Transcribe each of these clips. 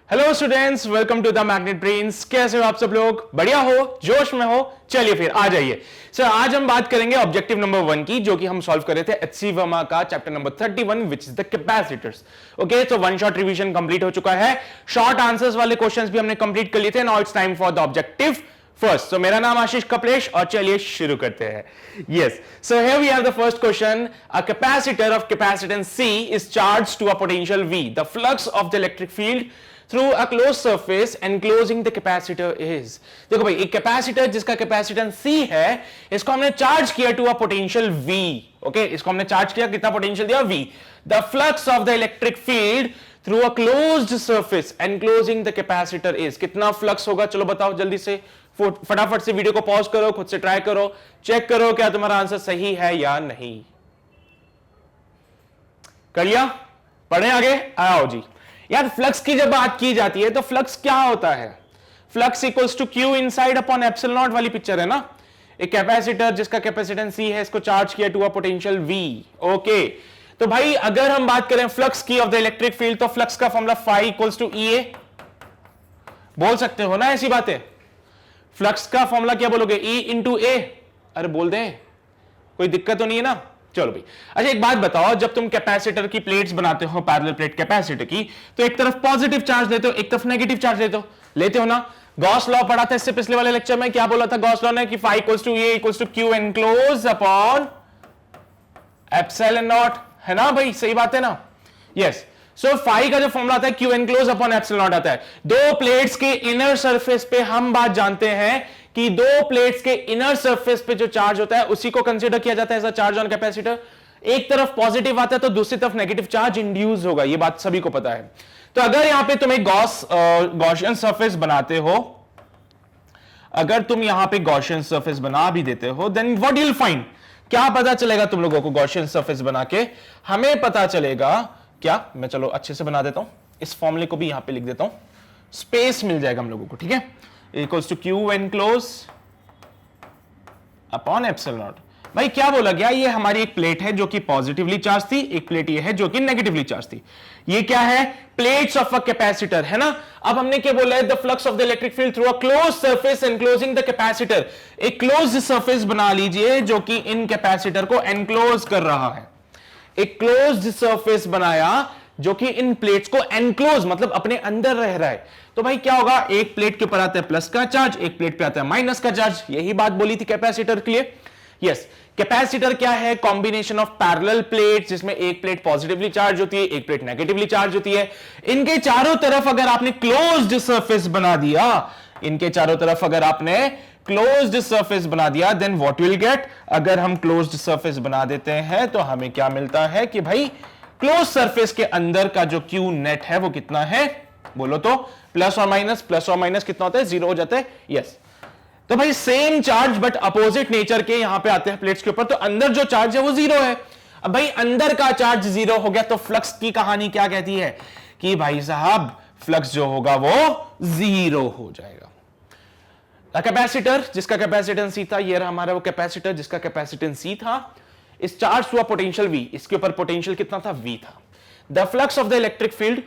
Hello students, welcome to the Magnet Brains. कैसे हो आप सब लोग? बढ़िया हो, जोश में हो? चलिए फिर आ जाइए सर। आज हम बात करेंगे ऑब्जेक्टिव नंबर 1 की, जो कि हम सॉल्व कर रहे थे एचसी वर्मा का chapter number 31 which is the capacitors. Okay, तो वन शॉट रिवीजन कंप्लीट हो चुका है। शॉर्ट आंसर्स वाले क्वेश्चंस भी हमने कंप्लीट कर लिए थे। Now it's time for the objective first. तो मेरा नाम आशीष कपलेश और चलिए शुरू करते हैं। Yes, so here we have the first question. A capacitor of capacitance C is charged to a potential V. The flux of the electric field through a closed surface enclosing the capacitor is. देखो भाई, एक capacitor जिसका capacitance C है, इसको हमने charge किया to a potential V. Okay, इसको हमने चार्ज किया, कितना पोटेंशियल दिया? V. The flux of the electric field through a closed surface enclosing the capacitor is. कितना फ्लक्स होगा? चलो बताओ जल्दी से, फटाफट से वीडियो को पॉज करो, खुद से ट्राई करो, चेक करो क्या तुम्हारा आंसर सही है या नहीं। कर लिया? पढ़े आगे? आओ जी। यार, फ्लक्स की जब बात की जाती है तो फ्लक्स क्या होता है? Flux equals to Q inside upon epsilon naught वाली पिक्चर है ना। एक कैपेसिटर जिसका कैपेसिटेंस C है, इसको चार्ज किया to a potential V। Okay, तो भाई अगर हम बात करें फ्लक्स की ऑफ द इलेक्ट्रिक फील्ड, तो फ्लक्स का formula phi equals to EA। बोल सकते हो ना ऐसी बातें? फ्लक्स का फॉर्मूला क्या बोलोगे? E into A। अरे बोल दें, कोई दिक्कत तो नहीं है ना? चलो भाई, अच्छा एक बात बताओ, जब तुम कैपेसिटर की प्लेट्स बनाते हो, पैरेलल प्लेट कैपेसिटर की, तो एक तरफ पॉजिटिव चार्ज लेते हो, एक तरफ नेगेटिव चार्ज लेते हो ना। गॉस लॉ पढ़ा था इससे पिछले वाले लेक्चर में। क्या बोला था गॉस लॉ ने? कि phi equals to A equals to Q enclose upon epsilon naught, है ना भाई? सही बात है ना? यस। सो फाई का जो फॉर्मूला आता है Q enclose upon epsilon not आता है। दो प्लेट्स के इनर सरफेस पे हम बात जानते हैं कि दो प्लेट्स के इनर सरफेस पे जो चार्ज होता है उसी को कंसीडर किया जाता है as a charge on capacitor. एक तरफ पॉजिटिव आता है तो दूसरी तरफ नेगेटिव चार्ज इंड्यूस होगा, ये बात सभी को पता है। तो अगर यहां पे तुम एक गॉसियन सरफेस बनाते हो, अगर तुम यहां पे गॉसियन सरफेस बना भी देते हो, then what you will find? क्या पता चलेगा तुम लोगों को? गॉसियन सरफेस बना के हमें पता चलेगा क्या? मैं चलो अच्छे से बना देता हूं, इस फॉर्मूले को भी यहां पे लिख देता हूं, स्पेस मिल जाएगा हम लोगों को, ठीक है? Equals to Q enclose upon epsilon naught. भाई क्या बोला गया? ये हमारी एक प्लेट है जो कि पॉजिटिवली चार्ज थी, एक प्लेट ये है जो कि नेगेटिवली चार्ज थी। ये क्या है? प्लेट्स ऑफ अ कैपेसिटर, है ना। अब हमने क्या बोला है? The flux of the electric field through a close surface enclosing the capacitor. एक क्लोज सरफेस बना लीजिए जो कि इन कैपेसिटर को एनक्लोज कर रहा है। एक क्लोज्ड सरफेस बनाया जो कि इन प्लेट्स को एनक्लोज मतलब अपने अंदर रह रहा है। तो भाई क्या होगा? एक प्लेट के ऊपर आता है प्लस का चार्ज, एक प्लेट पे आता है माइनस का चार्ज। यही बात बोली थी कैपेसिटर के लिए। यस, कैपेसिटर क्या है? कॉम्बिनेशन ऑफ पैरेलल प्लेट्स, जिसमें एक प्लेट पॉजिटिवली चार्ज होती है, एक प्लेट नेगेटिवली चार्ज होती है। इनके चारों तरफ अगर आपने क्लोज्ड सरफेस बना दिया, इनके चारों तरफ अगर आपने क्लोज्ड सरफेस बना दिया, देन व्हाट विल गेट? अगर हम क्लोज्ड सरफेस बना देते हैं तो हमें क्या मिलता है कि भाई क्लोज सरफेस के अंदर का जो क्यू नेट है वो कितना है? बोलो तो। प्लस और माइनस कितना होता है? 0 हो जाता है। यस, तो भाई same charge but opposite nature के यहां पे आते हैं प्लेट्स के ऊपर, तो अंदर जो चार्ज है वो 0 है। अब भाई अंदर का चार्ज 0 हो गया तो फ्लक्स की कहानी क्या कहती है? कि भाई साहब फ्लक्स जो होगा वो 0 हो जाएगा। कैपेसिटर जिसका कैपेसिटेंस C था, ये रहा हमारा वो कैपेसिटर जिसका कैपेसिटेंस C था, इस चार्ज हुआ पोटेंशियल V, इसके ऊपर पोटेंशियल कितना था? V था। The flux of the electric field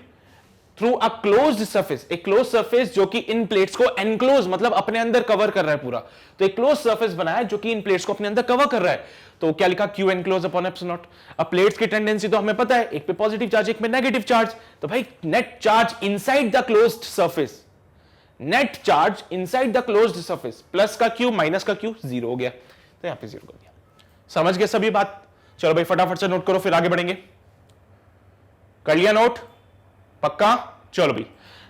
through a closed surface, एक क्लोज सरफेस जो कि इन प्लेट्स को एनक्लोज मतलब अपने अंदर कवर कर रहा है पूरा। तो एक क्लोज सरफेस बनाया जो कि इन प्लेट्स को अपने अंदर कवर कर रहा है। तो क्या लिखा? Q enclose upon epsilon not. अब प्लेट्स की टेंडेंसी तो हमें पता है, एक पे पॉजिटिव चार्ज, एक पे नेगेटिव चार्ज। तो भाई net charge inside the closed surface, net charge inside the closed surface, plus का क्यू माइनस का क्यू 0 हो गया, तो यहां पे 0 कर दिया। समझ गए सभी बात? चलो भाई फटाफट से नोट करो, फिर आगे बढ़ेंगे। कर लिया नोट? पक्का? चलो भाई,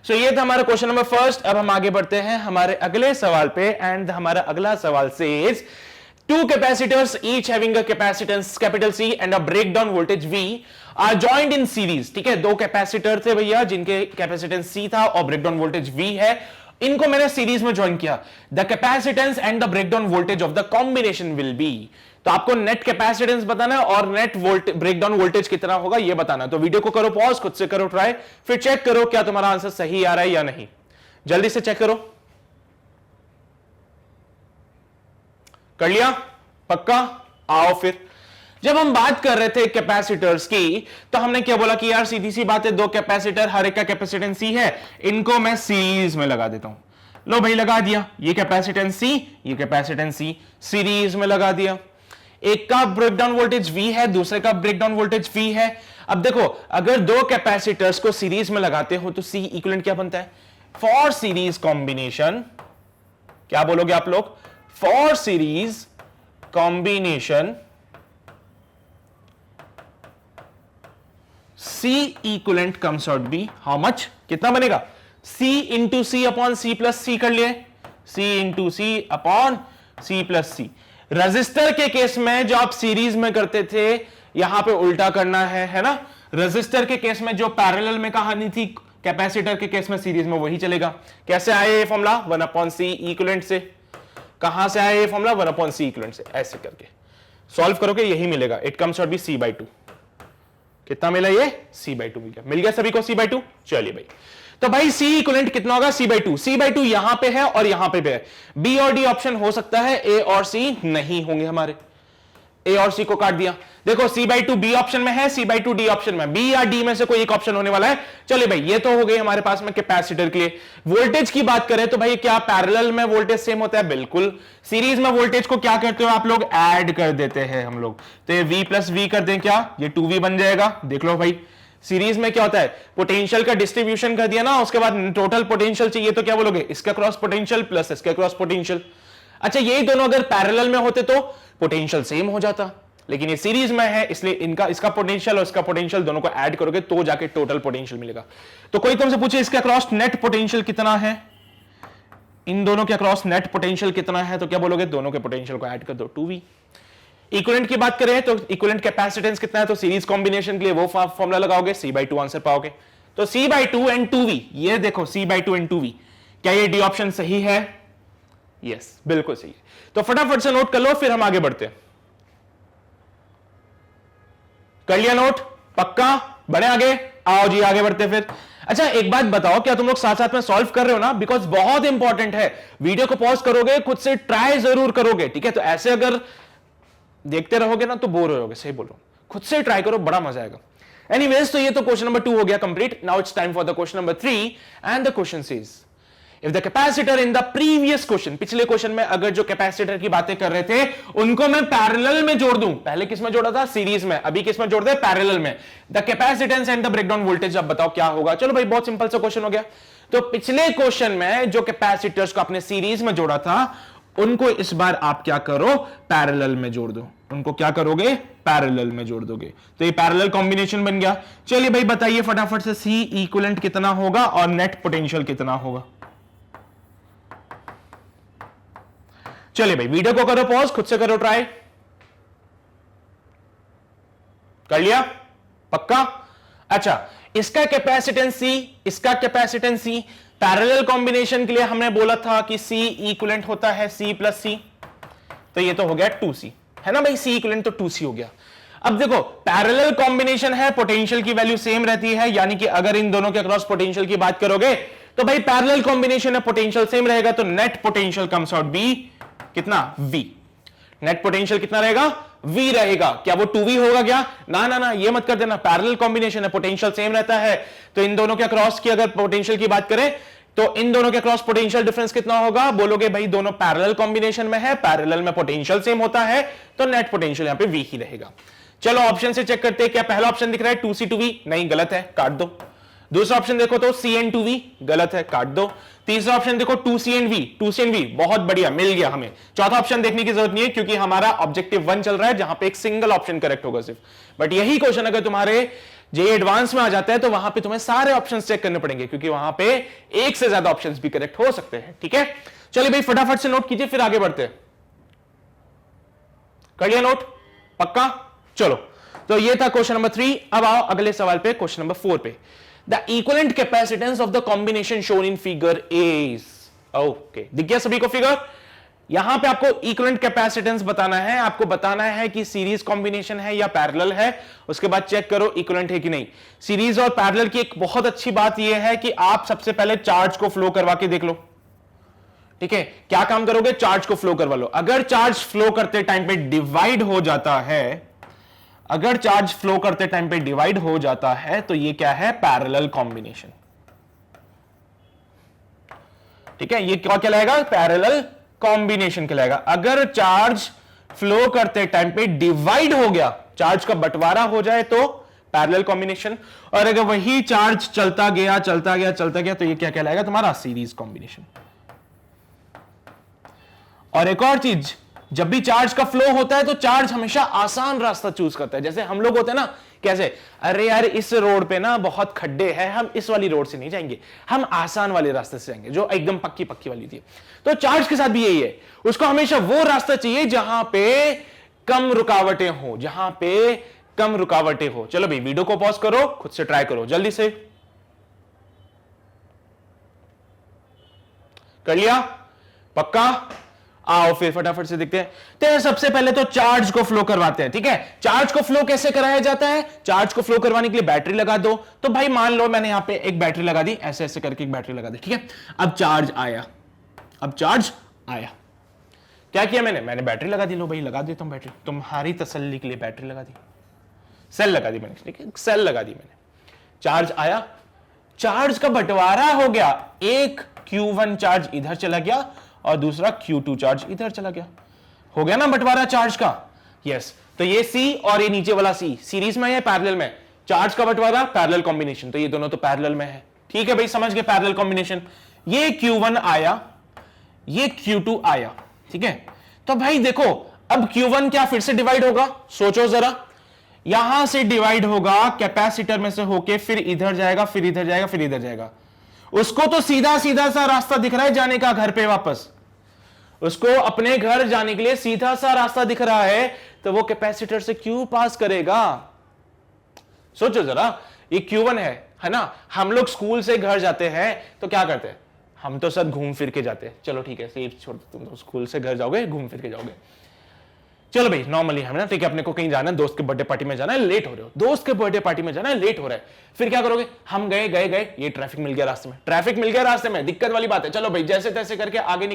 सो ये था हमारा क्वेश्चन नंबर फर्स्ट। अब हम आगे बढ़ते हैं हमारे अगले सवाल पे, एंड हमारा अगला सवाल says two capacitors each having a capacitance capital C and a breakdown voltage V are joined in series। ठीक है, दो कैपेसिटर थे भैया जिनके कैपेसिटेंस C था और ब्रेकडाउन वोल्टेज V है, इनको मैंने सीरीज में ज्वाइन किया। The capacitance and the breakdown voltage of the combination will be. तो आपको नेट कैपेसिटेंस बताना है और नेट ब्रेकडाउन वोल्टेज कितना होगा ये बताना है। तो वीडियो को करो पॉज, खुद से करो ट्राई, फिर चेक करो क्या तुम्हारा आंसर सही आ रहा है या नहीं। जल्दी से चेक करो। कर लिया? पक्का? आओ फिर जब हम बात कर रहे थे कैपेसिटर्स की तो हमने क्या बोला कि यार सीधी सी बात है, दो कैपेसिटर, हर एक का कैपेसिटेंस सी है, इनको मैं सीरीज में लगा देता हूं। लो भाई लगा दिया, ये कैपेसिटेंस सी, ये कैपेसिटेंस सी, सीरीज में लगा दिया। एक का ब्रेकडाउन वोल्टेज V है, दूसरे का ब्रेकडाउन वोल्टेज V है। अब देखो अगर दो कैपेसिटर्स को सीरीज में लगाते हो तो C इक्विवेलेंट क्या बनता है? फॉर सीरीज कॉम्बिनेशन, क्या बोलोगे आप लोग? For series combination C equivalent comes out be how much? कितना बनेगा? C into C upon C plus C कर लिए, C into C upon C plus C. Resistor के केस में जो आप सीरीज में करते थे यहां पे उल्टा करना है ना? रजिस्टर के केस में जो पैरेलल में कहानी थी, कैपेसिटर के केस में सीरीज में वही चलेगा। कैसे आया ये फॉर्मूला? 1 अपॉन सी इक्विवेलेंट से। कहां से आया ये फॉर्मूला? 1 अपॉन सी इक्विवेलेंट से। ऐसे करके सॉल्व करोगे यही मिलेगा, it comes out B C/2। कितना मिला? ये C/2 मिल गया सभी को C/2। चलिए भाई, तो भाई C इक्विवेलेंट कितना होगा? C/2। C/2 यहां पे है और यहां पे भी है। B और D ऑप्शन हो सकता है, A और C नहीं होंगे हमारे। A और C को काट दिया। देखो C/2 B ऑप्शन में है, C/2 D ऑप्शन में, B या D में से कोई एक ऑप्शन होने वाला है। चलिए भाई, ये तो हो गई हमारे पास में कैपेसिटर के लिए। वोल्टेज की बात करें तो भाई क्या पैरेलल में वोल्टेज सेम होता है? बिल्कुल। सीरीज में वोल्टेज को क्या करते हो आप लोग? ऐड कर देते हैं हम लोग। तो ये V प्लस V कर दें क्या? ये 2V बन जाएगा। देख लो भाई, सीरीज में क्या होता है? पोटेंशियल का डिस्ट्रीब्यूशन कर दिया ना, उसके बाद टोटल पोटेंशियल चाहिए तो क्या बोलोगे? इसका क्रॉस पोटेंशियल प्लस इसका क्रॉस पोटेंशियल। अच्छा, यही दोनों अगर पैरेलल में होते तो पोटेंशियल सेम हो जाता, लेकिन ये सीरीज में है इसलिए इनका इसका पोटेंशियल और इसका पोटेंशियल दोनों को ऐड करोगे तो जाके टोटल पोटेंशियल मिलेगा। तो कोई तुमसे पूछे इसका क्रॉस नेट पोटेंशियल कितना है, इन दोनों के क्रॉस नेट पोटेंशियल कितना है, तो क्या बोलोगे? दोनों के पोटेंशियल को ऐड कर दो, 2V। इक्विवेलेंट की बात करें तो इक्विवेलेंट कैपेसिटेंस कितना है, तो सीरीज कॉम्बिनेशन के लिए वो फॉर्मूला लगाओगे, C/2 आंसर पाओगे। तो C/2 एंड 2V, ये देखो C/2 एंड 2V, क्या ये D ऑप्शन सही है? यस, बिल्कुल सही है। तो फटाफट से नोट कर लो, फिर हम आगे बढ़ते हैं। कर लिया नोट? पक्का? बढ़े आगे? आओ जी आगे बढ़ते फिर। अच्छा एक बात बताओ, क्या तुम लोग साथ साथ में सॉल्व कर रहे हो ना? बिकॉज बहुत इंपॉर्टेंट है। वीडियो को पॉज करोगे, खुद से ट्राई जरूर करोगे, ठीक है? तो ऐसे अगर देखते रहोगे ना तो बोर हो जाओगे। सही बोल रहा हूं, खुद से ट्राई करो, बड़ा मजा आएगा। एनीवेज, तो ये तो क्वेश्चन नंबर 2 हो गया complete. Now it's time for the question number 3 and the question says if the capacitor in the previous question, पिछले क्वेश्चन में अगर जो कैपेसिटर की बातें कर रहे थे उनको मैं पैरेलल में जोड़ दूं, पहले किस में जोड़ा था? सीरीज में, अभी किस में जोड़ दे? पैरेलल में। The capacitance and the breakdown voltage, अब बताओ क्या होगा? चलो भाई, बहुत सिंपल सा क्वेश्चन हो गया। तो पिछले क्वेश्चन में जो कैपेसिटर्स को आपने सीरीज में जोड़ा था उनको इस बार आप क्या करो? पैरेलल में जोड़ दो। उनको क्या करोगे? पैरेलल में जोड़ दोगे। तो ये पैरेलल कॉम्बिनेशन बन गया। चलिए भाई बताइए फटाफट से, C इक्विवेलेंट कितना होगा और नेट पोटेंशियल कितना होगा? चलिए भाई, वीडियो को करो पॉज, खुद से करो ट्राई। कर लिया? पक्का? अच्छा, इसका कैपेसिटेंस C, इसका कैपेसिटेंस C। पैरेलल कॉम्बिनेशन के लिए हमने बोला था कि C इक्विवेलेंट होता है C प्लस C, तो ये तो हो गया 2C, है ना भाई? C इक्विवेलेंट तो 2C हो गया। अब देखो, पैरेलल कॉम्बिनेशन है, पोटेंशियल की वैल्यू सेम रहती है, यानी कि अगर इन दोनों के अक्रॉस पोटेंशियल की बात करोगे तो भाई पैरेलल कॉम्बिनेशन है, पोटेंशियल सेम रहेगा, तो net potential comes out be कितना? V। नेट पोटेंशियल कितना रहेगा? V रहेगा। क्या वो 2V होगा क्या? ना ना ना, ये मत कर देना, पैरेलल कॉम्बिनेशन है, पोटेंशियल सेम रहता है, तो इन दोनों के अक्रॉस की अगर पोटेंशियल की बात करें तो इन दोनों के अक्रॉस पोटेंशियल डिफरेंस कितना होगा? बोलोगे भाई दोनों पैरेलल कॉम्बिनेशन में है, पैरेलल में पोटेंशियल सेम होता है, तो नेट पोटेंशियल यहां पे V ही रहेगा। चलो ऑप्शन से चेक करते हैं, क्या पहला ऑप्शन दिख रहा है 2C2V? नहीं, गलत है, काट दो। दूसरा ऑप्शन देखो तो C/2V, गलत है, काट दो। तीसरा ऑप्शन देखो 2C/V, 2C/V, बहुत बढ़िया, मिल गया हमें। चौथा ऑप्शन देखने की जरूरत नहीं है क्योंकि हमारा ऑब्जेक्टिव 1 चल रहा है जहां पे एक सिंगल ऑप्शन करेक्ट होगा सिर्फ। बट यही क्वेश्चन अगर तुम्हारे जेईई एडवांस में आ जाता है तो वहां पे तुम्हें सारे ऑप्शंस चेक करने पड़ेंगे क्योंकि वहां पे एक से ज्यादा ऑप्शंस भी करेक्ट हो सकते हैं, ठीक है? चलिए भाई फटाफट से नोट कीजिए, फिर आगे बढ़ते हैं। कर लिया नोट? पक्का? चलो, तो ये था क्वेश्चन नंबर 3। अब आओ अगले सवाल पे, क्वेश्चन नंबर 4 पे। The equivalent capacitance of the combination shown in figure is, okay, दिख गया सभी को फिगर? यहां पे आपको इक्विवेलेंट कैपेसिटेंस बताना है, आपको बताना है कि सीरीज कॉम्बिनेशन है या पैरेलल है, उसके बाद चेक करो इक्विवेलेंट है कि नहीं। सीरीज और पैरेलल की एक बहुत अच्छी बात यह है कि आप सबसे पहले चार्ज को फ्लो करवा के देख लो, ठीक है? क्या काम करोगे? चार्ज को फ्लो करवा लो। अगर चार्ज फ्लो करते टाइम पे डिवाइड हो जाता है अगर चार्ज फ्लो करते टाइम पे डिवाइड हो जाता है तो ये क्या है, पैरेलल कॉम्बिनेशन। ठीक है, ये क्या कहलाएगा, पैरेलल कॉम्बिनेशन कहलाएगा। अगर चार्ज फ्लो करते टाइम पे डिवाइड हो गया, चार्ज का बंटवारा हो जाए तो पैरेलल कॉम्बिनेशन, और अगर वही चार्ज चलता गया चलता गया चलता गया तो ये क्या कहलाएगा, तुम्हारा सीरीज कॉम्बिनेशन। और एक और चीज, जब भी चार्ज का फ्लो होता है तो चार्ज हमेशा आसान रास्ता चूज करता है। जैसे हम लोग होते हैं ना, कैसे, अरे यार इस रोड पे ना बहुत खड्डे हैं, हम इस वाली रोड से नहीं जाएंगे, हम आसान वाले रास्ते से जाएंगे जो एकदम पक्की पक्की वाली थी। तो चार्ज के साथ भी यही है, उसको हमेशा वो रास्ता चाहिए जहां पे कम रुकावटें हो, जहां पे कम रुकावटें हो। चलो भाई वीडियो को पॉज करो, खुद से ट्राई करो, जल्दी से कर लिया, पक्का? आओ फिर फटाफट से देखते हैं। तो सबसे पहले तो चार्ज को फ्लो करवाते हैं। ठीक है, चार्ज को फ्लो कैसे कराया जाता है, चार्ज को फ्लो करवाने के लिए बैटरी लगा दो। तो भाई मान लो मैंने यहां पे एक बैटरी लगा दी, ऐसे ऐसे करके एक बैटरी लगा दी। ठीक है, अब चार्ज आया, अब चार्ज आया, क्या किया मैंने बैटरी लगा दी। लो भाई लगा देता हूं बैटरी, तुम्हारी तसल्ली के लिए बैटरी लगा दी, सेल लगा दी मैंने। ठीक है, सेल लगा दी मैंने, चार्ज आया, चार्ज का बंटवारा हो गया, एक Q1 चार्ज इधर चला गया और दूसरा Q2 चार्ज इधर चला गया। हो गया ना बंटवारा चार्ज का? यस। तो ये C और ये नीचे वाला C सीरीज में है, पैरेलल में? चार्ज का बंटवारा पैरेलल कॉम्बिनेशन, तो ये दोनों तो पैरेलल में है। ठीक है भाई, समझ गए पैरेलल कॉम्बिनेशन। ये Q1 आया, ये Q2 आया। ठीक है, तो भाई देखो अब Q1 क्या फिर से डिवाइड होगा? सोचो जरा, यहां से डिवाइड होगा कैपेसिटर में से होके, फिर इधर जाएगा, फिर इधर जाएगा, फिर इधर जाएगा। उसको तो सीधा सीधा सा रास्ता दिख रहा है जाने का घर पे वापस, उसको अपने घर जाने के लिए सीधा सा रास्ता दिख रहा है, तो वो कैपेसिटर से क्यों पास करेगा? सोचो जरा, ये Q1 है ना। हम लोग स्कूल से घर जाते हैं तो क्या करते हैं, हम तो सर घूम फिर के जाते हैं। चलो ठीक है, सेफ छोड़, तुम तो स्कूल से घर जाओगे, घूम फिर के जाओगे। चलो भाई नॉर्मली हम ना, ठीक है, अपने को कहीं जाना है, दोस्त के बर्थडे पार्टी में जाना है, लेट हो रहे हो, दोस्त के बर्थडे पार्टी में जाना है, लेट हो रहा है, फिर क्या करोगे? हम गए, ये ट्रैफिक मिल गया रास्ते में, ट्रैफिक मिल गया रास्ते में, दिक्कत वाली बात है। चलो भाई जैसे तैसे करके आगे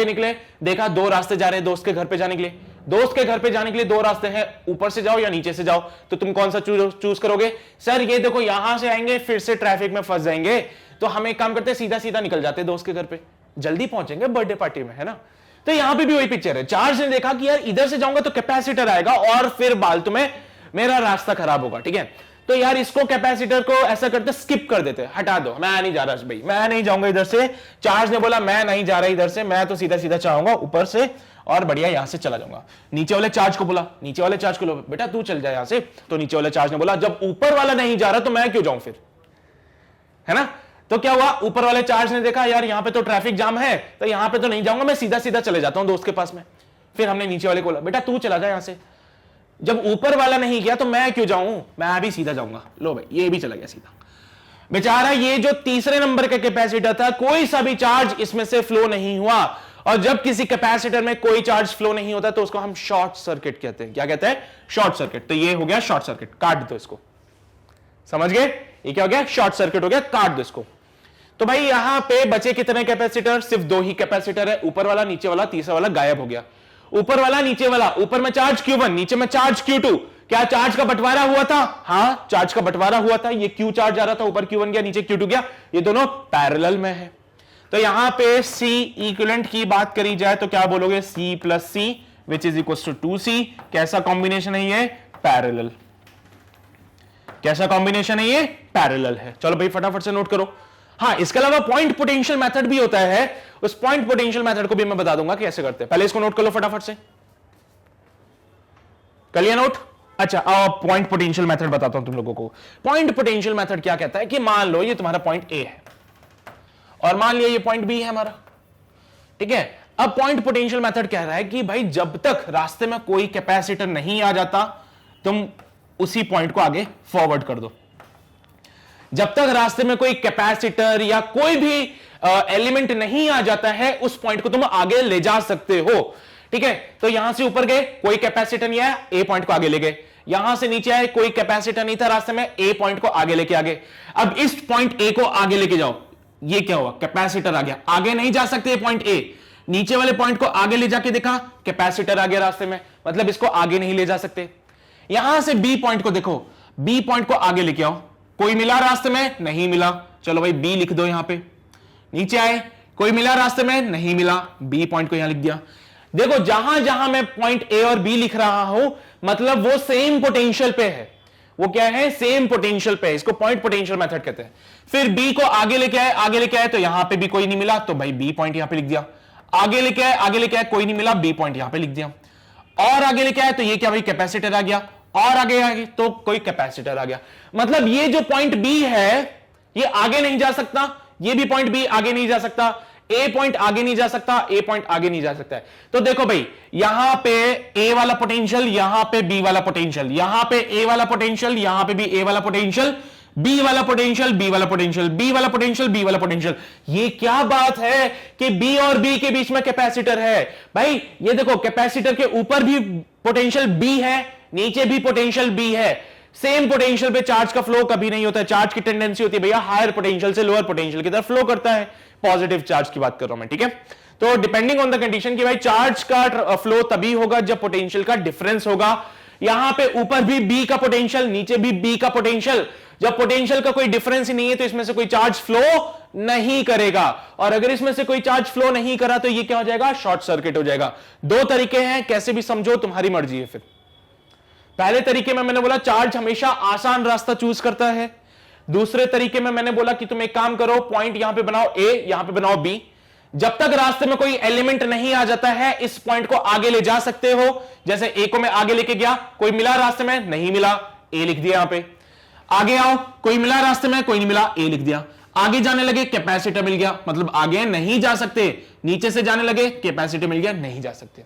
निकले, देखा दो रास्ते जा रहे हैं दोस्त के घर पे जाने के लिए। दोस्त के घर पे जाने के लिए दो रास्ते हैं, ऊपर से जाओ या नीचे से जाओ, तो तुम कौन सा चूज करोगे? सर ये देखो यहां से आएंगे फिर से ट्रैफिक में फंस जाएंगे, तो हम एक काम करते हैं, सीधा सीधा निकल जाते हैं दोस्त के घर पे, जल्दी पहुंचेंगे बर्थडे पार्टी में, है ना। तो यहां पे भी वही पिक्चर है। चार्ज ने देखा कि यार इधर से जाऊंगा तो कैपेसिटर आएगा और फिर बालतू में मेरा रास्ता खराब होगा। ठीक है, तो यार इसको कैपेसिटर को ऐसा करते, स्किप कर देते, हटा दो, मैं नहीं जा रहा भाई, मैं नहीं जाऊंगा इधर से। चार्ज ने बोला मैं नहीं जा रहा इधर से, मैं तो सीधा सीधा चाहूंगा ऊपर से और बढ़िया यहां से चला जाऊंगा। नीचे वाले चार्ज को बोला, नीचे वाले चार्ज को लो बेटा तू चल जाए यहां से। तो नीचे वाले चार्ज ने बोला जब ऊपर वाला नहीं जा रहा तो मैं क्यों जाऊं फिर, है ना। तो क्या हुआ, ऊपर वाले चार्ज ने देखा यार यहां पे तो ट्रैफिक जाम है, तो यहां पे तो नहीं जाऊंगा, मैं सीधा सीधा चले जाता हूं दोस्त के पास में। फिर हमने नीचे वाले को बोला बेटा तू चला जा यहां से, जब ऊपर वाला नहीं गया तो मैं क्यों जाऊं, मैं भी सीधा जाऊंगा। लो भाई ये भी चला गया सीधा। बेचारा ये जो तीसरे नंबर का कैपेसिटर था, कोई सा भी चार्ज इसमें से फ्लो नहीं हुआ। और जब किसी कैपेसिटर में कोई चार्ज फ्लो नहीं होता तो उसको हम शॉर्ट सर्किट कहते हैं। क्या कहते हैं? Short circuit. तो ये हो गया शॉर्ट सर्किट, काट दो इसको, समझ गए? ये क्या हो गया? शॉर्ट सर्किट हो गया, काट दो इसको। तो भाई यहां पे बचे कितने कैपेसिटर? सिर्फ दो ही कैपेसिटर है, ऊपर वाला नीचे वाला, तीसरा वाला गायब हो गया। ऊपर वाला नीचे वाला, ऊपर में चार्ज Q1, नीचे में चार्ज Q2। क्या चार्ज का बंटवारा हुआ था? हाँ चार्ज का बंटवारा हुआ था, ये Q चार्ज आ रहा था, ऊपर Q1 गया, नीचे Q2 गया, ये दोनों पैरेलल में है। तो यहां पे C इक्विवेलेंट की बात करी जाए तो क्या बोलोगे? C plus C which is equal to 2C। कैसा कॉम्बिनेशन है ये? पैरेलल। कैसा कॉम्बिनेशन है ये? पैरेलल है। चलो भाई फटाफट से नोट करो। हाँ इसके अलावा पॉइंट पोटेंशियल मेथड भी होता है, उस पॉइंट पोटेंशियल मेथड को भी मैं बता दूंगा कैसे करते हैं। पहले इसको नोट कर लो फटाफट से, कर लिया नोट? अच्छा आओ पॉइंट पोटेंशियल मेथड बताता हूं तुम लोगों को। पॉइंट पोटेंशियल मेथड क्या कहता है कि मान लो ये तुम्हारा पॉइंट ए है और मान लिया ये पॉइंट बी है हमारा, ठीक है। अब पॉइंट पोटेंशियल मेथड कह रहा है कि भाई जब तक रास्ते में कोई कैपेसिटर नहीं आ जाता तुम उसी पॉइंट को आगे फॉरवर्ड कर दो। जब तक रास्ते में कोई कैपेसिटर या कोई भी एलिमेंट नहीं आ जाता है उस पॉइंट को तुम आगे ले जा सकते हो, ठीक है। तो यहां से ऊपर गए, कोई कैपेसिटर नहीं आया, ए पॉइंट को आगे ले गए। यहां से नीचे आए, कोई कैपेसिटर नहीं था रास्ते में, ए पॉइंट को आगे लेके आगे। अब इस पॉइंट ए को आगे लेके जाओ, ये क्या हुआ? कैपेसिटर आ गया, आगे नहीं जा सकते पॉइंट ए। नीचे वाले पॉइंट को आगे ले जाके देखा, कैपेसिटर आ गया रास्ते में, मतलब इसको आगे नहीं ले जा सकते। यहां से बी पॉइंट को देखो, बी पॉइंट को आगे लेके आओ, कोई मिला रास्ते में? नहीं मिला, चलो भाई बी लिख दो यहां पे। नीचे आए, कोई मिला रास्ते में? नहीं मिला, बी पॉइंट को यहां लिख दिया। देखो जहां जहां मैं पॉइंट ए और बी लिख रहा हूं, मतलब वो सेम पोटेंशियल पे है। वो क्या है? सेम पोटेंशियल पे है। इसको पॉइंट पोटेंशियल मेथड कहते हैं। फिर बी को आगे लेके आए, आगे लेके आए तो यहां पे भी कोई नहीं मिला, तो भाई बी पॉइंट यहां पे लिख दिया। आगे लेके आए, आगे लेके आए, कोई नहीं मिला, बी पॉइंट यहां पे लिख दिया। और आगे लेके आए तो ये क्या भाई? कैपेसिटर आ गया। और आगे आगे तो कोई कैपेसिटर आ गया। मतलब ये जो पॉइंट बी है ये आगे नहीं जा सकता, ये भी पॉइंट बी आगे नहीं जा सकता, ए पॉइंट आगे नहीं जा सकता, ए पॉइंट आगे नहीं जा सकता है। तो देखो भाई यहां पे ए वाला पोटेंशियल, यहां पे बी वाला पोटेंशियल, यहां पे ए वाला पोटेंशियल, यहां पे भी ए वाला पोटेंशियल, बी वाला पोटेंशियल, बी वाला पोटेंशियल, बी वाला पोटेंशियल, बी वाला पोटेंशियल। ये क्या बात है कि बी और बी के बीच में कैपेसिटर है। भाई ये देखो कैपेसिटर के ऊपर भी पोटेंशियल बी है, नीचे भी पोटेंशियल बी है। सेम पोटेंशियल पे चार्ज का फ्लो कभी नहीं होता है। चार्ज की टेंडेंसी होती है भैया हायर पोटेंशियल से लोअर पोटेंशियल की तरफ फ्लो करता है। पॉजिटिव चार्ज की बात कर रहा हूं मैं, ठीक है। तो डिपेंडिंग ऑन द कंडीशन कि भाई चार्ज का फ्लो तभी होगा जब पोटेंशियल का डिफरेंस होगा। यहां पे ऊपर भी बी का पोटेंशियल, नीचे भी बी का पोटेंशियल। जब पोटेंशियल का कोई डिफरेंस ही नहीं है तो इसमें से कोई चार्ज फ्लो नहीं करेगा। और अगर इसमें से कोई चार्ज फ्लो नहीं करा तो ये क्या हो जाएगा? शॉर्ट सर्किट हो जाएगा। दो तरीके हैं, कैसे भी समझो, तुम्हारी मर्जी है। फिर पहले तरीके में मैंने बोला चार्ज हमेशा आसान रास्ता चूज करता है। दूसरे तरीके में मैंने बोला कि तुम एक काम करो, पॉइंट यहां पे बनाओ ए, यहां पे बनाओ बी। जब तक रास्ते में कोई एलिमेंट नहीं आ जाता है इस पॉइंट को आगे ले जा सकते हो। जैसे ए को मैं आगे लेके गया, कोई मिला रास्ते में? नहीं मिला, ए लिख दिया यहां पे। आगे आओ, कोई मिला रास्ते में? कोई नहीं मिला, ए लिख दिया। आगे जाने लगे, कैपेसिटर मिल गया, मतलब आगे नहीं जा सकते। नीचे से जाने लगे, कैपेसिटर मिल गया, नहीं जा सकते।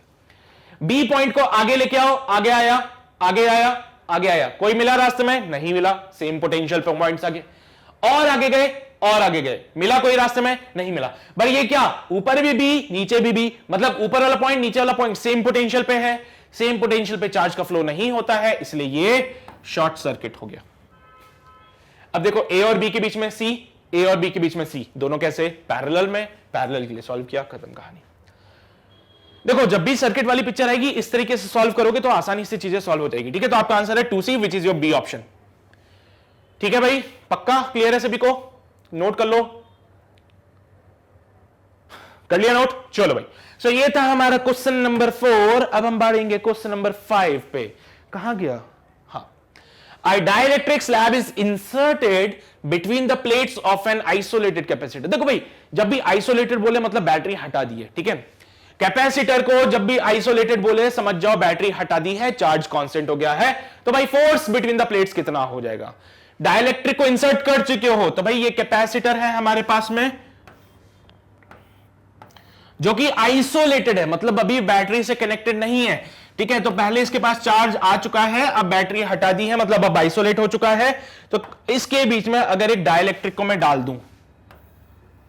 बी पॉइंट को आगे लेके आओ, आगे आया, आगे आया, आगे आया, कोई मिला रास्ते में? नहीं मिला, सेम पोटेंशियल पे पॉइंट्स आगे। और आगे गए, और आगे गए, मिला कोई रास्ते में? नहीं मिला। भाई ये क्या? ऊपर भी बी, नीचे भी बी, मतलब ऊपर वाला पॉइंट नीचे वाला पॉइंट सेम पोटेंशियल पे है। सेम पोटेंशियल पे चार्ज का फ्लो नहीं होता है, इसलिए ये शॉर्ट सर्किट हो गया। अब देखो ए और बी के बीच में सी, ए और बी के बीच में सी, दोनों कैसे? पैरेलल में। पैरेलल के लिए सॉल्व किया, खत्म कहानी। देखो जब भी सर्किट वाली पिक्चर आएगी इस तरीके से सॉल्व करोगे तो आसानी से चीजें सॉल्व हो जाएगी, ठीक है। तो आपका आंसर है 2C, which is your B option. ठीक है भाई, पक्का क्लियर है सभी को? नोट कर लो, कर लिया नोट? चलो भाई, सो ये था हमारा क्वेश्चन नंबर 4। अब हम बढ़ेंगे क्वेश्चन नंबर 5 पे। कहां गया? हाँ, a dielectric slab is inserted between the plates of an isolated capacitor। देखो भाई जब भी आइसोलेटेड बोले मतलब बैटरी हटा दी है, ठीक है। कैपेसिटर को जब भी आइसोलेटेड बोले समझ जाओ बैटरी हटा दी है, चार्ज कांस्टेंट हो गया है। तो भाई फोर्स बिटवीन द प्लेट्स कितना हो जाएगा? डाइलेक्ट्रिक को इंसर्ट कर चुके हो तो भाई ये कैपेसिटर है हमारे पास में जो कि आइसोलेटेड है, मतलब अभी बैटरी से कनेक्टेड नहीं है, ठीक है। तो पहले इसके पास चार्ज आ चुका है, अब बैटरी हटा दी है, मतलब अब आइसोलेट हो चुका है। तो इसके बीच में अगर एक डाइलेक्ट्रिक को मैं डाल दूं,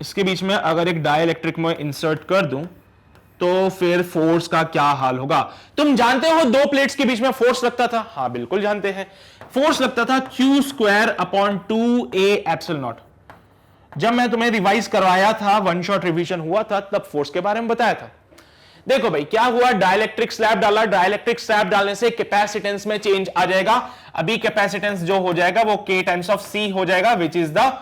इसके बीच में अगर एक डाइलेक्ट्रिक में इंसर्ट कर दूं तो फिर फोर्स का क्या हाल होगा? तुम जानते हो दो प्लेट्स के बीच में फोर्स लगता था? हाँ बिल्कुल जानते हैं, फोर्स लगता था Q²/2A एप्सिलॉन नॉट। जब मैं तुम्हें रिवाइज करवाया था, वन शॉट रिवीजन हुआ था, तब फोर्स के बारे में बताया था। देखो भाई क्या हुआ, डाइलेक्ट्रिक स्लैब डाला, डाइलेक्ट्रिक स्लैब डालने से कैपेसिटेंस में चेंज आ जाएगा। अभी कैपेसिटेंस जो हो जाएगा वो K टाइम्स ऑफ C हो जाएगा, which is the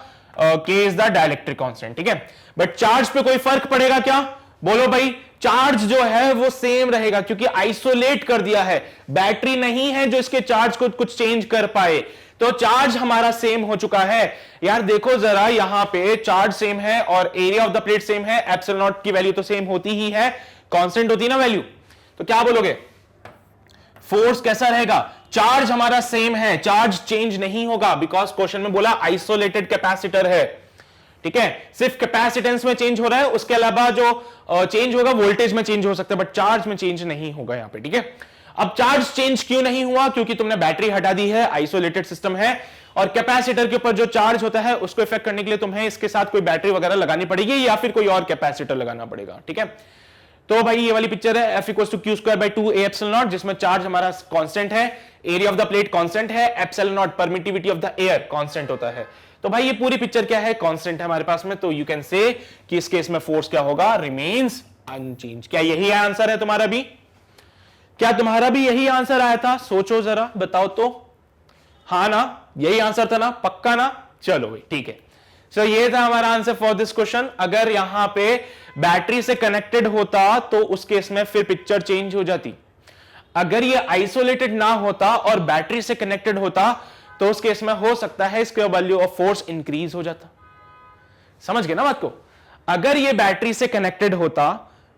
K is the dielectric constant, ठीक है। बट चार्ज पे कोई फर्क पड़ेगा क्या? बोलो भाई, चार्ज जो है वो सेम रहेगा क्योंकि आइसोलेट कर दिया है, बैटरी नहीं है जो इसके चार्ज को कुछ चेंज कर पाए, तो चार्ज हमारा सेम हो चुका है। यार देखो जरा, यहां पे चार्ज सेम है और area of the plate same है, एप्सिलॉन नॉट की वैल्यू तो सेम होती ही है, कांस्टेंट होती है ना वैल्यू। तो क्या बोलोगे, फोर्स कैसा रहेगा? चार्ज हमारा सेम है, चार्ज चेंज नहीं होगा, बिकॉज क्वेश्चन में बोला आइसोलेटेड कैपेसिटर है, ठीक है। सिर्फ कैपेसिटेंस में चेंज हो रहा है, उसके अलावा जो चेंज होगा वोल्टेज में चेंज हो सकता है, बट चार्ज में चेंज नहीं होगा यहां पे, ठीक है। अब चार्ज चेंज क्यों नहीं हुआ? क्योंकि तुमने बैटरी हटा दी है, आइसोलेटेड सिस्टम है, और कैपेसिटर के ऊपर जो चार्ज होता है उसको इफेक्ट करने के लिए तुम्हें इसके साथ कोई बैटरी वगैरह लगानी पड़ेगी या फिर कोई और कैपेसिटर लगाना पड़ेगा, ठीक है। तो भाई ये वाली पिक्चर है F = Q²/2A एप्सिलॉन नॉट, जिसमें चार्ज हमारा कांस्टेंट है, area of the plate constant है, epsilon naught permittivity of the air constant होता है। तो भाई ये पूरी पिक्चर क्या है? कांस्टेंट है हमारे पास में। तो यू कैन से कि इस केस में फोर्स क्या होगा? Remains unchanged. क्या यही आंसर है तुम्हारा भी? क्या तुम्हारा भी यही आंसर आया था? सोचो जरा, बताओ तो। हाँ ना, यही आंसर था ना, पक्का ना? चलो भाई ठीक है। सो ये था हमारा आंसर फॉर दिस क्वेश्चन। अगर यहां पे बैटरी से कनेक्टेड होता तो उस केस में फिर पिक्चर चेंज हो जाती। अगर ये आइसोलेटेड ना होता और बैटरी से कनेक्टेड होता तो उस केस में हो सकता है इसके वैल्यू ऑफ फोर्स इंक्रीज हो जाता। समझ गए ना बात को? अगर ये बैटरी से कनेक्टेड होता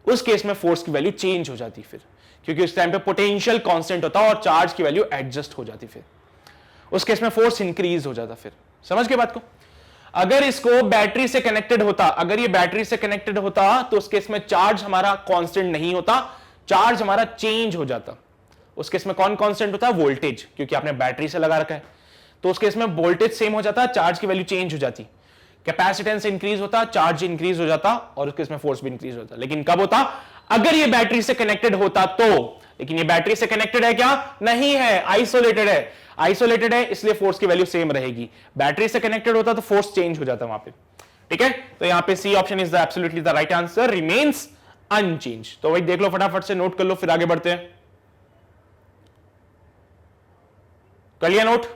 उस केस में फोर्स की वैल्यू चेंज हो जाती फिर, क्योंकि उस टाइम पे पोटेंशियल कांस्टेंट होता और चार्ज की वैल्यू एडजस्ट हो जाती, फिर उस केस में फोर्स इंक्रीज हो जाता। फिर समझ गए बात को? अगर इसको बैटरी से कनेक्टेड होता, अगर ये बैटरी से कनेक्टेड होता तो उस केस में चार्ज हमारा कांस्टेंट नहीं होता, चार्ज हमारा चेंज हो जाता। उस केस में कौन कांस्टेंट होता है? वोल्टेज, क्योंकि आपने बैटरी से लगा रखा है। तो उस केस में वोल्टेज सेम हो जाता, चार्ज की वैल्यू चेंज हो जाती, कैपेसिटेंस इंक्रीज होता, चार्ज इंक्रीज हो जाता और उस केस में फोर्स भी इंक्रीज होता। लेकिन कब होता? अगर ये बैटरी से कनेक्टेड होता तो। लेकिन ये बैटरी से कनेक्टेड है क्या? नहीं है, आइसोलेटेड है। आइसोलेटेड है इसलिए फोर्स की वैल्यू सेम रहेगी। बैटरी से कनेक्टेड होता तो फोर्स चेंज हो जाता वहां पे। ठीक है, तो यहां पे C option is the absolutely the right answer, remains unchanged. तो भाई देख लो, फटाफट से नोट कर लो, फिर आगे बढ़ते हैं। कर लिया नोट?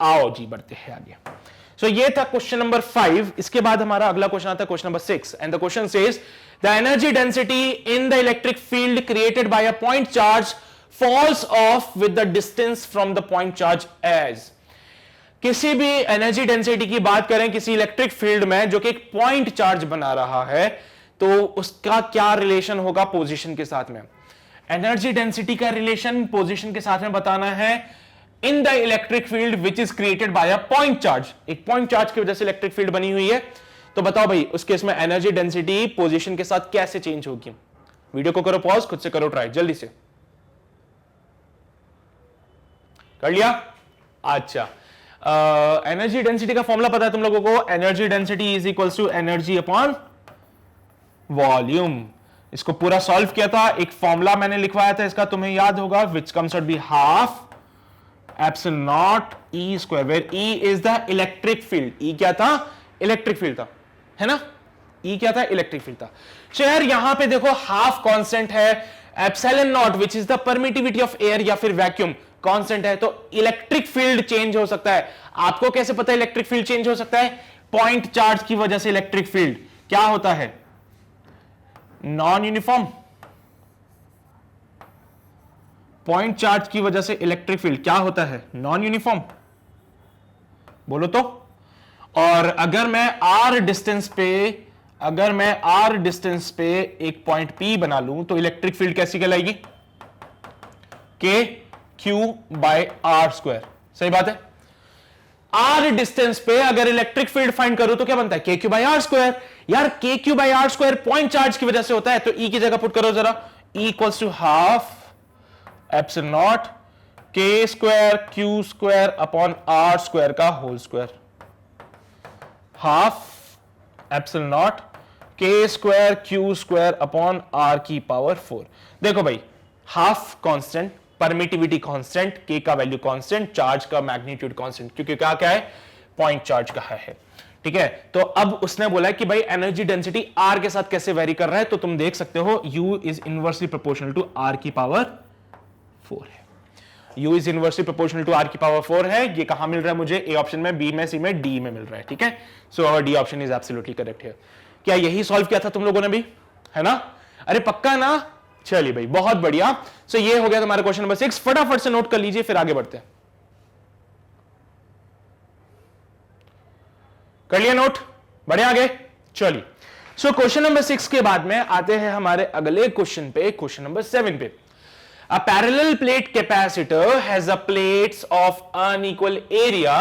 आओ जी बढ़ते हैं आगे। सो ये था क्वेश्चन नंबर 5। इसके बाद हमारा अगला क्वेश्चन आता है question number 6 and the question says the energy density in the electric field created by a point charge falls off with the distance from the point charge as। किसी भी energy density की बात करें किसी electric field में जो कि एक पॉइंट चार्ज बना रहा है, तो उसका क्या रिलेशन होगा पोजीशन के साथ में? एनर्जी डेंसिटी का रिलेशन पोजीशन के साथ में बताना है in the electric field which is created by a point charge. एक पॉइंट चार्ज की वजह से इलेक्ट्रिक फील्ड बनी हुई है, तो बताओ भाई उस केस में एनर्जी डेंसिटी पोजीशन के साथ कैसे चेंज होगी? वीडियो को करो पॉज, खुद से करो ट्राई जल्दी से। कर लिया? अच्छा, एनर्जी डेंसिटी का फॉर्मूला पता है तुम लोगों को? Energy density is equals to energy upon volume. इसको पूरा सॉल्व किया था, एक फॉर्मूला मैंने लिखवाया था इसका, तुम्हें याद होगा, which comes out be half epsilon naught e square, where e is the electric field. E क्या था? इलेक्ट्रिक फील्ड था, है ना? ई क्या था? इलेक्ट्रिक फील्ड था। तो यार यहां पे देखो हाफ कांस्टेंट है, epsilon not which is the permittivity of air या फिर वैक्यूम कांस्टेंट है, तो इलेक्ट्रिक फील्ड चेंज हो सकता है। आपको कैसे पता है इलेक्ट्रिक फील्ड चेंज हो सकता है? पॉइंट चार्ज की वजह से इलेक्ट्रिक फील्ड क्या होता है? Non uniform. पॉइंट चार्ज की वजह से इलेक्ट्रिक फील्ड क्या होता है? Non uniform. बोलो तो। और अगर मैं आर डिस्टेंस पे एक पॉइंट P बना लूं तो इलेक्ट्रिक फील्ड कैसी कहलाएगी? के क्यू बाय आर स्क्वायर। सही बात है। आर डिस्टेंस पे अगर इलेक्ट्रिक फील्ड फाइंड करूं तो क्या बनता है? के क्यू बाय आर स्क्वायर। यार K Q by R square point charge की वजह से होता है, तो ई की जगह पुट करो जरा, e equals to half epsilon naught k square q square upon r square का whole square. Half epsilon naught k square q square upon r की पावर 4। देखो भाई, half constant, permittivity constant, k का value constant, charge का magnitude constant, क्योंकि क्या है? Point charge का है। ठीक है, तो अब उसने बोला कि भाई एनर्जी डेंसिटी आर के साथ कैसे वेरी कर रहा है, तो तुम देख सकते हो U is inversely proportional to R की पावर 4 है। U is inversely proportional to R की पावर 4 है। ये कहां मिल रहा है मुझे? ए ऑप्शन में, बी में, सी में, डी में मिल रहा है। ठीक है, so our D option is absolutely correct है। क्या यही सॉल्व किया था तुम लोगों ने भी? है ना? अरे पक्का ना? चलिए भाई बहुत बढ़िया। सो ये हो गया तुम्हारा क्वेश्चन नंबर 6। फटाफट से नोट कर लीजिए, फिर आगे बढ़ते हैं। कर लिया नोट? बढ़े आगे? चलिए, सो क्वेश्चन नंबर 6 के बाद में आते हैं हमारे अगले क्वेश्चन पे, क्वेश्चन नंबर 7 पे। A parallel plate capacitor has a plates of unequal area.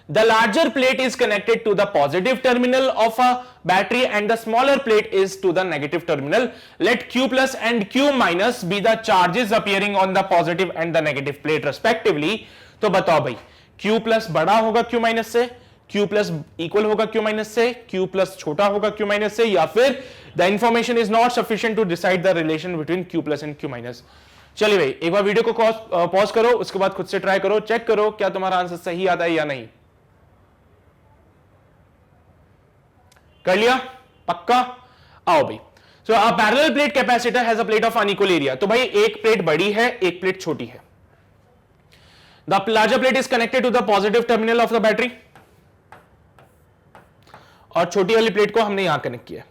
The larger plate is connected to the positive terminal of a battery and the smaller plate is to the negative terminal. Let Q plus and Q minus be the charges appearing on the positive and the negative plate respectively. तो बताओ भाई, Q plus बड़ा होगा Q minus से, Q plus equal होगा Q minus से, Q plus छोटा होगा Q minus से, या फिर the information is not sufficient to decide the relation between Q plus and Q minus। चलिए भाई एक बार वीडियो को पॉज करो, उसके बाद खुद से ट्राई करो, चेक करो क्या तुम्हारा आंसर सही आता है या नहीं। कर लिया? पक्का? आओ भाई। So a parallel plate capacitor has a plate of unequal area. तो भाई एक प्लेट बड़ी है, एक प्लेट छोटी है। The larger plate is connected to the positive terminal of the battery, और छोटी वाली प्लेट को हमने यहां कनेक्ट किया।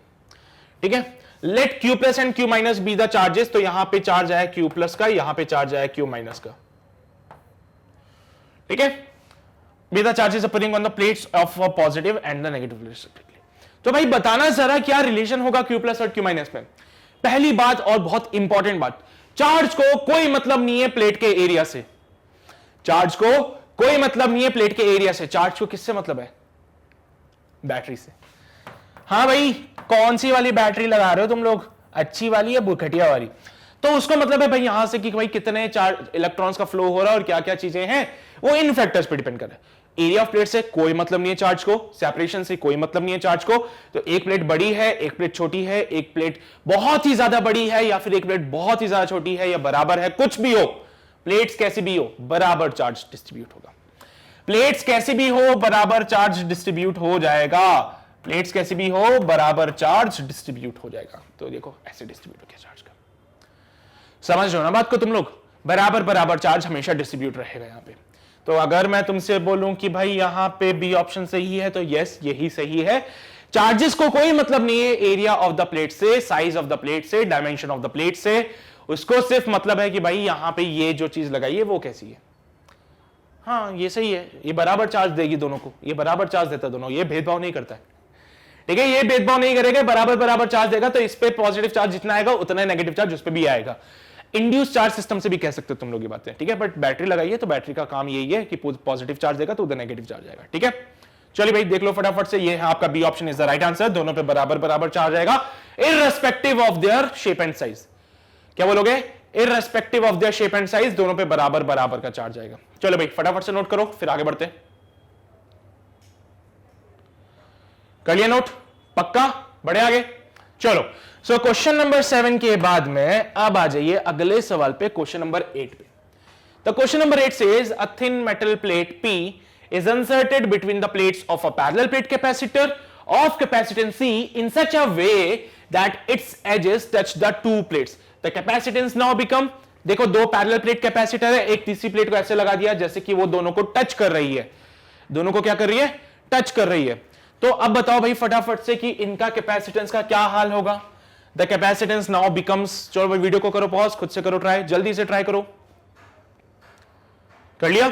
ठीक है, let Q plus and Q minus be the charges. तो यहां पे चार्ज आया Q प्लस का, यहां पे चार्ज आया Q माइनस का। ठीक है, B the charges appearing on the plates of positive and the negative respectively. तो भाई बताना जरा क्या रिलेशन होगा Q प्लस और Q माइनस में। पहली बात और बहुत इंपॉर्टेंट बात, चार्ज को कोई मतलब नहीं है प्लेट के एरिया से। चार्ज को कोई मतलब नहीं है प्लेट के एरिया से। चार्ज को किससे मतलब है? बैटरी से। हाँ भाई, कौन सी वाली बैटरी लगा रहे हो तुम लोग, अच्छी वाली या घटिया वाली? तो उसका मतलब है भाई यहां से कि भाई कितने चार्ज इलेक्ट्रॉन्स का फ्लो हो रहा है और क्या क्या चीजें हैं, वो इन फैक्टर्स पे डिपेंड कर रहा है। एरिया ऑफ प्लेट से कोई मतलब नहीं है चार्ज को, सेपरेशन से कोई मतलब नहीं है चार्ज को। तो एक प्लेट बड़ी है, एक प्लेट छोटी है, एक प्लेट बहुत ही ज्यादा बड़ी है, या फिर एक प्लेट बहुत ही ज्यादा छोटी है, या बराबर है, कुछ भी हो, प्लेट्स कैसी भी हो बराबर चार्ज डिस्ट्रीब्यूट होगा। प्लेट्स कैसी भी हो बराबर चार्ज डिस्ट्रीब्यूट हो जाएगा। प्लेट्स कैसी भी हो बराबर चार्ज डिस्ट्रीब्यूट हो जाएगा। तो देखो ऐसे डिस्ट्रीब्यूट हो गया चार्ज का, समझ लो ना बात को तुम लोग, बराबर बराबर चार्ज हमेशा डिस्ट्रीब्यूट रहेगा यहां पे। तो अगर मैं तुमसे बोलूं कि भाई यहां पे बी ऑप्शन सही है, तो यस यही सही है। चार्जेस को कोई मतलब नहीं है एरिया ऑफ द प्लेट से, साइज ऑफ द प्लेट से, डायमेंशन ऑफ द प्लेट से। उसको सिर्फ मतलब है कि भाई यहां पे ये जो चीज लगाई है वो कैसी है। हाँ ये सही है, ये बराबर चार्ज देगी दोनों को, ये बराबर चार्ज देता है दोनों, ये भेदभाव नहीं करता है। ठीक है, ये भेदभाव नहीं करेगा, बराबर बराबर चार्ज देगा। तो इस पे पॉजिटिव चार्ज जितना आएगा उतना ही नेगेटिव चार्ज उस पे भी आएगा। इंड्यूस चार्ज सिस्टम से भी कह सकते हो तुम लोग ये बातें। ठीक है, बट बैटरी लगाई है तो बैटरी का काम यही है कि पॉजिटिव चार्ज देगा तो उधर नेगेटिव चार्ज आएगा। ठीक है, चलिए भाई देख लो फटाफट से, ये है आपका B option is the right answer. दोनों पे बराबर बराबर चार्ज आएगा irrespective of their shape and size. क्या बोलोगे? Irrespective of their shape and size, दोनों पे बराबर बराबर का चार्ज आएगा। चलो भाई फटाफट से नोट करो, फिर आगे बढ़ते हैं। कर लिया नोट? पक्का? बढ़े आगे? चलो, सो क्वेश्चन नंबर 7 के बाद में अब आ जाइए अगले सवाल पे, क्वेश्चन नंबर 8 पे। तो question number 8 says a thin metal plate P is inserted between the plates of a parallel plate capacitor of capacitance C in such a way that its edges touch the two plates. The capacitance now become, देखो दो parallel plate capacitor है, एक तीसरी plate को ऐसे लगा दिया जैसे कि वो दोनों को टच कर रही है। दोनों को क्या कर रही है? टच कर रही है। तो अब बताओ भाई फटाफट से कि इनका कैपेसिटेंस का क्या हाल होगा। द कैपेसिटेंस नाउ बिकम्स, चलो भाई वीडियो को करो पॉज, खुद से करो ट्राई, जल्दी से ट्राई करो। कर लिया?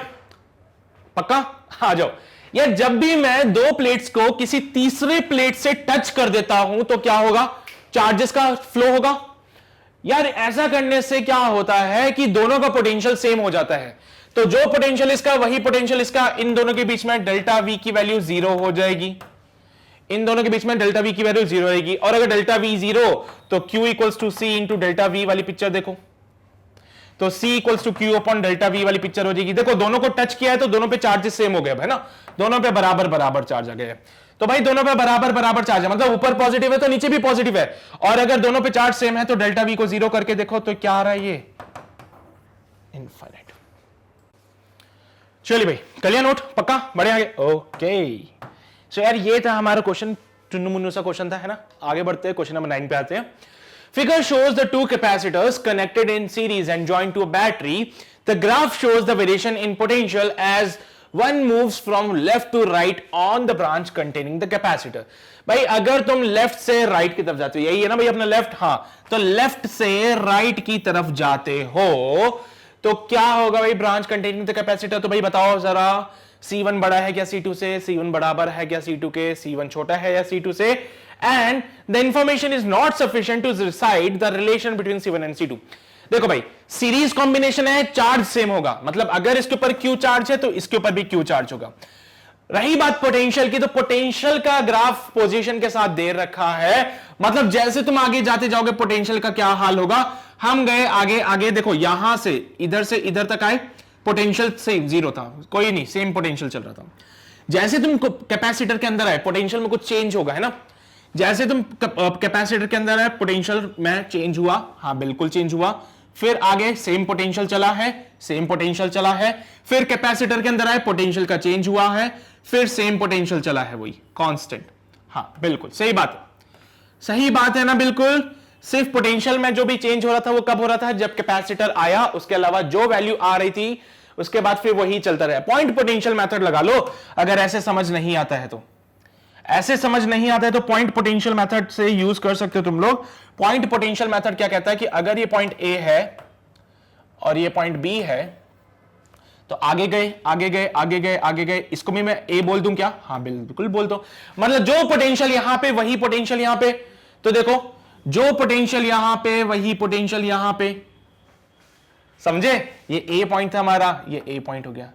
पक्का? आ जाओ यार, जब भी मैं दो प्लेट्स को किसी तीसरे प्लेट से टच कर देता हूं तो क्या होगा? चार्जेस का फ्लो होगा। यार ऐसा करने से क्या होता है कि दोनों का पोटेंशियल सेम हो जाता है। तो जो पोटेंशियल इसका वही पोटेंशियल इसका, इन दोनों के बीच में डेल्टा वी की वैल्यू 0 हो जाएगी। इन दोनों के बीच में डेल्टा वी की वैल्यू 0 रहेगी। और अगर डेल्टा वी 0 तो Q equals to C into delta V वाली पिक्चर देखो, तो C equals to Q upon delta V वाली पिक्चर हो जाएगी। देखो दोनों को टच किया है तो दोनों पे चार्जेस सेम हो गए है ना, दोनों पे बराबर बराबर चार्ज आ गए। तो भाई दोनों पे बराबर बराबर चार्ज है, मतलब ऊपर पॉजिटिव है तो नीचे भी पॉजिटिव है। और अगर दोनों पे चार्ज सेम है तो डेल्टा वी को 0 करके देखो तो क्या आ रहा है? ये इनफाइनाइट। चलिए भाई कर लिया नोट? पक्का? बढ़े आगे? ओके, सो यार ये था हमारा क्वेश्चन, टुन्नू मुन्नू सा क्वेश्चन था है ना। आगे बढ़ते हैं, क्वेश्चन नंबर 9 पे आते हैं। Figure shows the two capacitors connected in series and joined to a battery. The graph shows the variation in potential as one moves from left to right on the branch containing the capacitor. भाई अगर तुम left से right की तरफ जाते हो, यही है ना भाई अपना लेफ्ट, हाँ, तो लेफ्ट से राइट की तरफ जाते हो तो क्या होगा भाई ब्रांच कंटेनिंग द कैपेसिटर? तो भाई बताओ जरा, C1 बड़ा है क्या C2 से? C1 बराबर है क्या C2 के? C1 छोटा है या C2 से? And the information is not sufficient to decide the relation between C1 and C2. देखो भाई सीरीज कॉम्बिनेशन है, चार्ज सेम होगा, मतलब अगर इसके ऊपर Q चार्ज है तो इसके ऊपर भी Q चार्ज होगा। रही बात पोटेंशियल की, तो पोटेंशियल का ग्राफ पोजीशन के साथ दे रखा है, मतलब जैसे तुम आगे जाते जाओगे पोटेंशियल का क्या हाल होगा। हम गए आगे आगे, देखो यहां से इधर तक आए, पोटेंशियल सेम 0 था, कोई नहीं, सेम पोटेंशियल चल रहा था। जैसे तुम कैपेसिटर के अंदर आए पोटेंशियल में कुछ चेंज होगा है ना। जैसे तुम कैपेसिटर के अंदर आए पोटेंशियल में चेंज हुआ, हाँ बिल्कुल चेंज हुआ। फिर आगे सेम पोटेंशियल चला है, सेम पोटेंशियल चला है। फिर कैपेसिटर के अंदर आए पोटेंशियल का चेंज हुआ है, फिर सेम पोटेंशियल चला है, वही कांस्टेंट। हाँ बिल्कुल सही बात है, सही बात है ना, बिल्कुल सिर्फ पोटेंशियल में जो भी चेंज हो रहा था वो कब हो रहा था, जब कैपेसिटर आया, उसके अलावा जो वैल्यू आ रही थी उसके बाद फिर वही चलता रहा। पॉइंट पोटेंशियल मेथड लगा लो अगर ऐसे समझ नहीं आता है तो। ऐसे समझ नहीं आता है तो पॉइंट पोटेंशियल मेथड से यूज कर सकते हो तुम लोग। पॉइंट पोटेंशियल मेथड क्या कहता है कि अगर ये पॉइंट ए है और ये पॉइंट बी है तो आगे गए आगे गए आगे गए आगे गए, इसको भी मैं ए बोल दूं क्या? हाँ बिल्कुल बोल दो। मतलब जो पोटेंशियल यहां पे वही पोटेंशियल यहां पे, तो देखो जो पोटेंशियल यहां पे वही पोटेंशियल यहां पे, समझे? ये ए पॉइंट था हमारा, ये ए पॉइंट हो गया।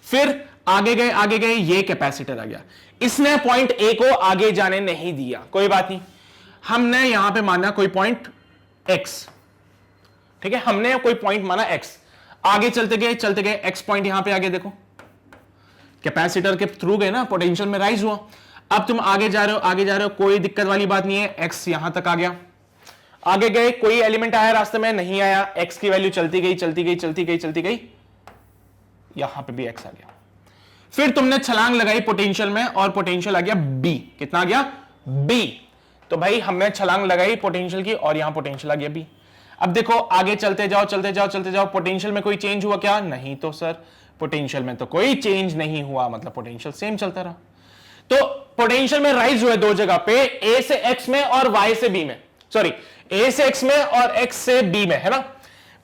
फिर आगे गए, ये कैपेसिटर आ गया। इसने पॉइंट ए को आगे जाने नहीं दिया, कोई बात नहीं, हमने यहां पे माना कोई पॉइंट एक्स, ठीक है, हमने कोई पॉइंट माना एक्स। आगे चलते गए एक्स पॉइंट यहां पे आगे, देखो कैपेसिटर के थ्रू गए ना, पोटेंशियल में राइज हुआ। अब तुम आगे जा रहे हो, कोई दिक्कत वाली बात नहीं है, एक्स यहां तक आ गया। आगे गए, कोई एलिमेंट आया रास्ते में? नहीं आया, एक्स की वैल्यू चलती गई, यहां पे भी एक्स आ गया। फिर तुमने छलांग लगाई पोटेंशियल में और पोटेंशियल आ गया बी। कितना आ गया? बी। तो भाई हमने छलांग लगाई पोटेंशियल की और यहां पोटेंशियल आ गया बी। अब देखो आगे चलते जाओ, पोटेंशियल में कोई चेंज हुआ क्या? नहीं तो सर पोटेंशियल में तो कोई चेंज नहीं हुआ, मतलब पोटेंशियल सेम चलता रहा। तो पोटेंशियल में राइज हुए दो जगह पे, ए से एक्स में और वाई से बी में, सॉरी ए से एक्स में और एक्स से बी में, है ना।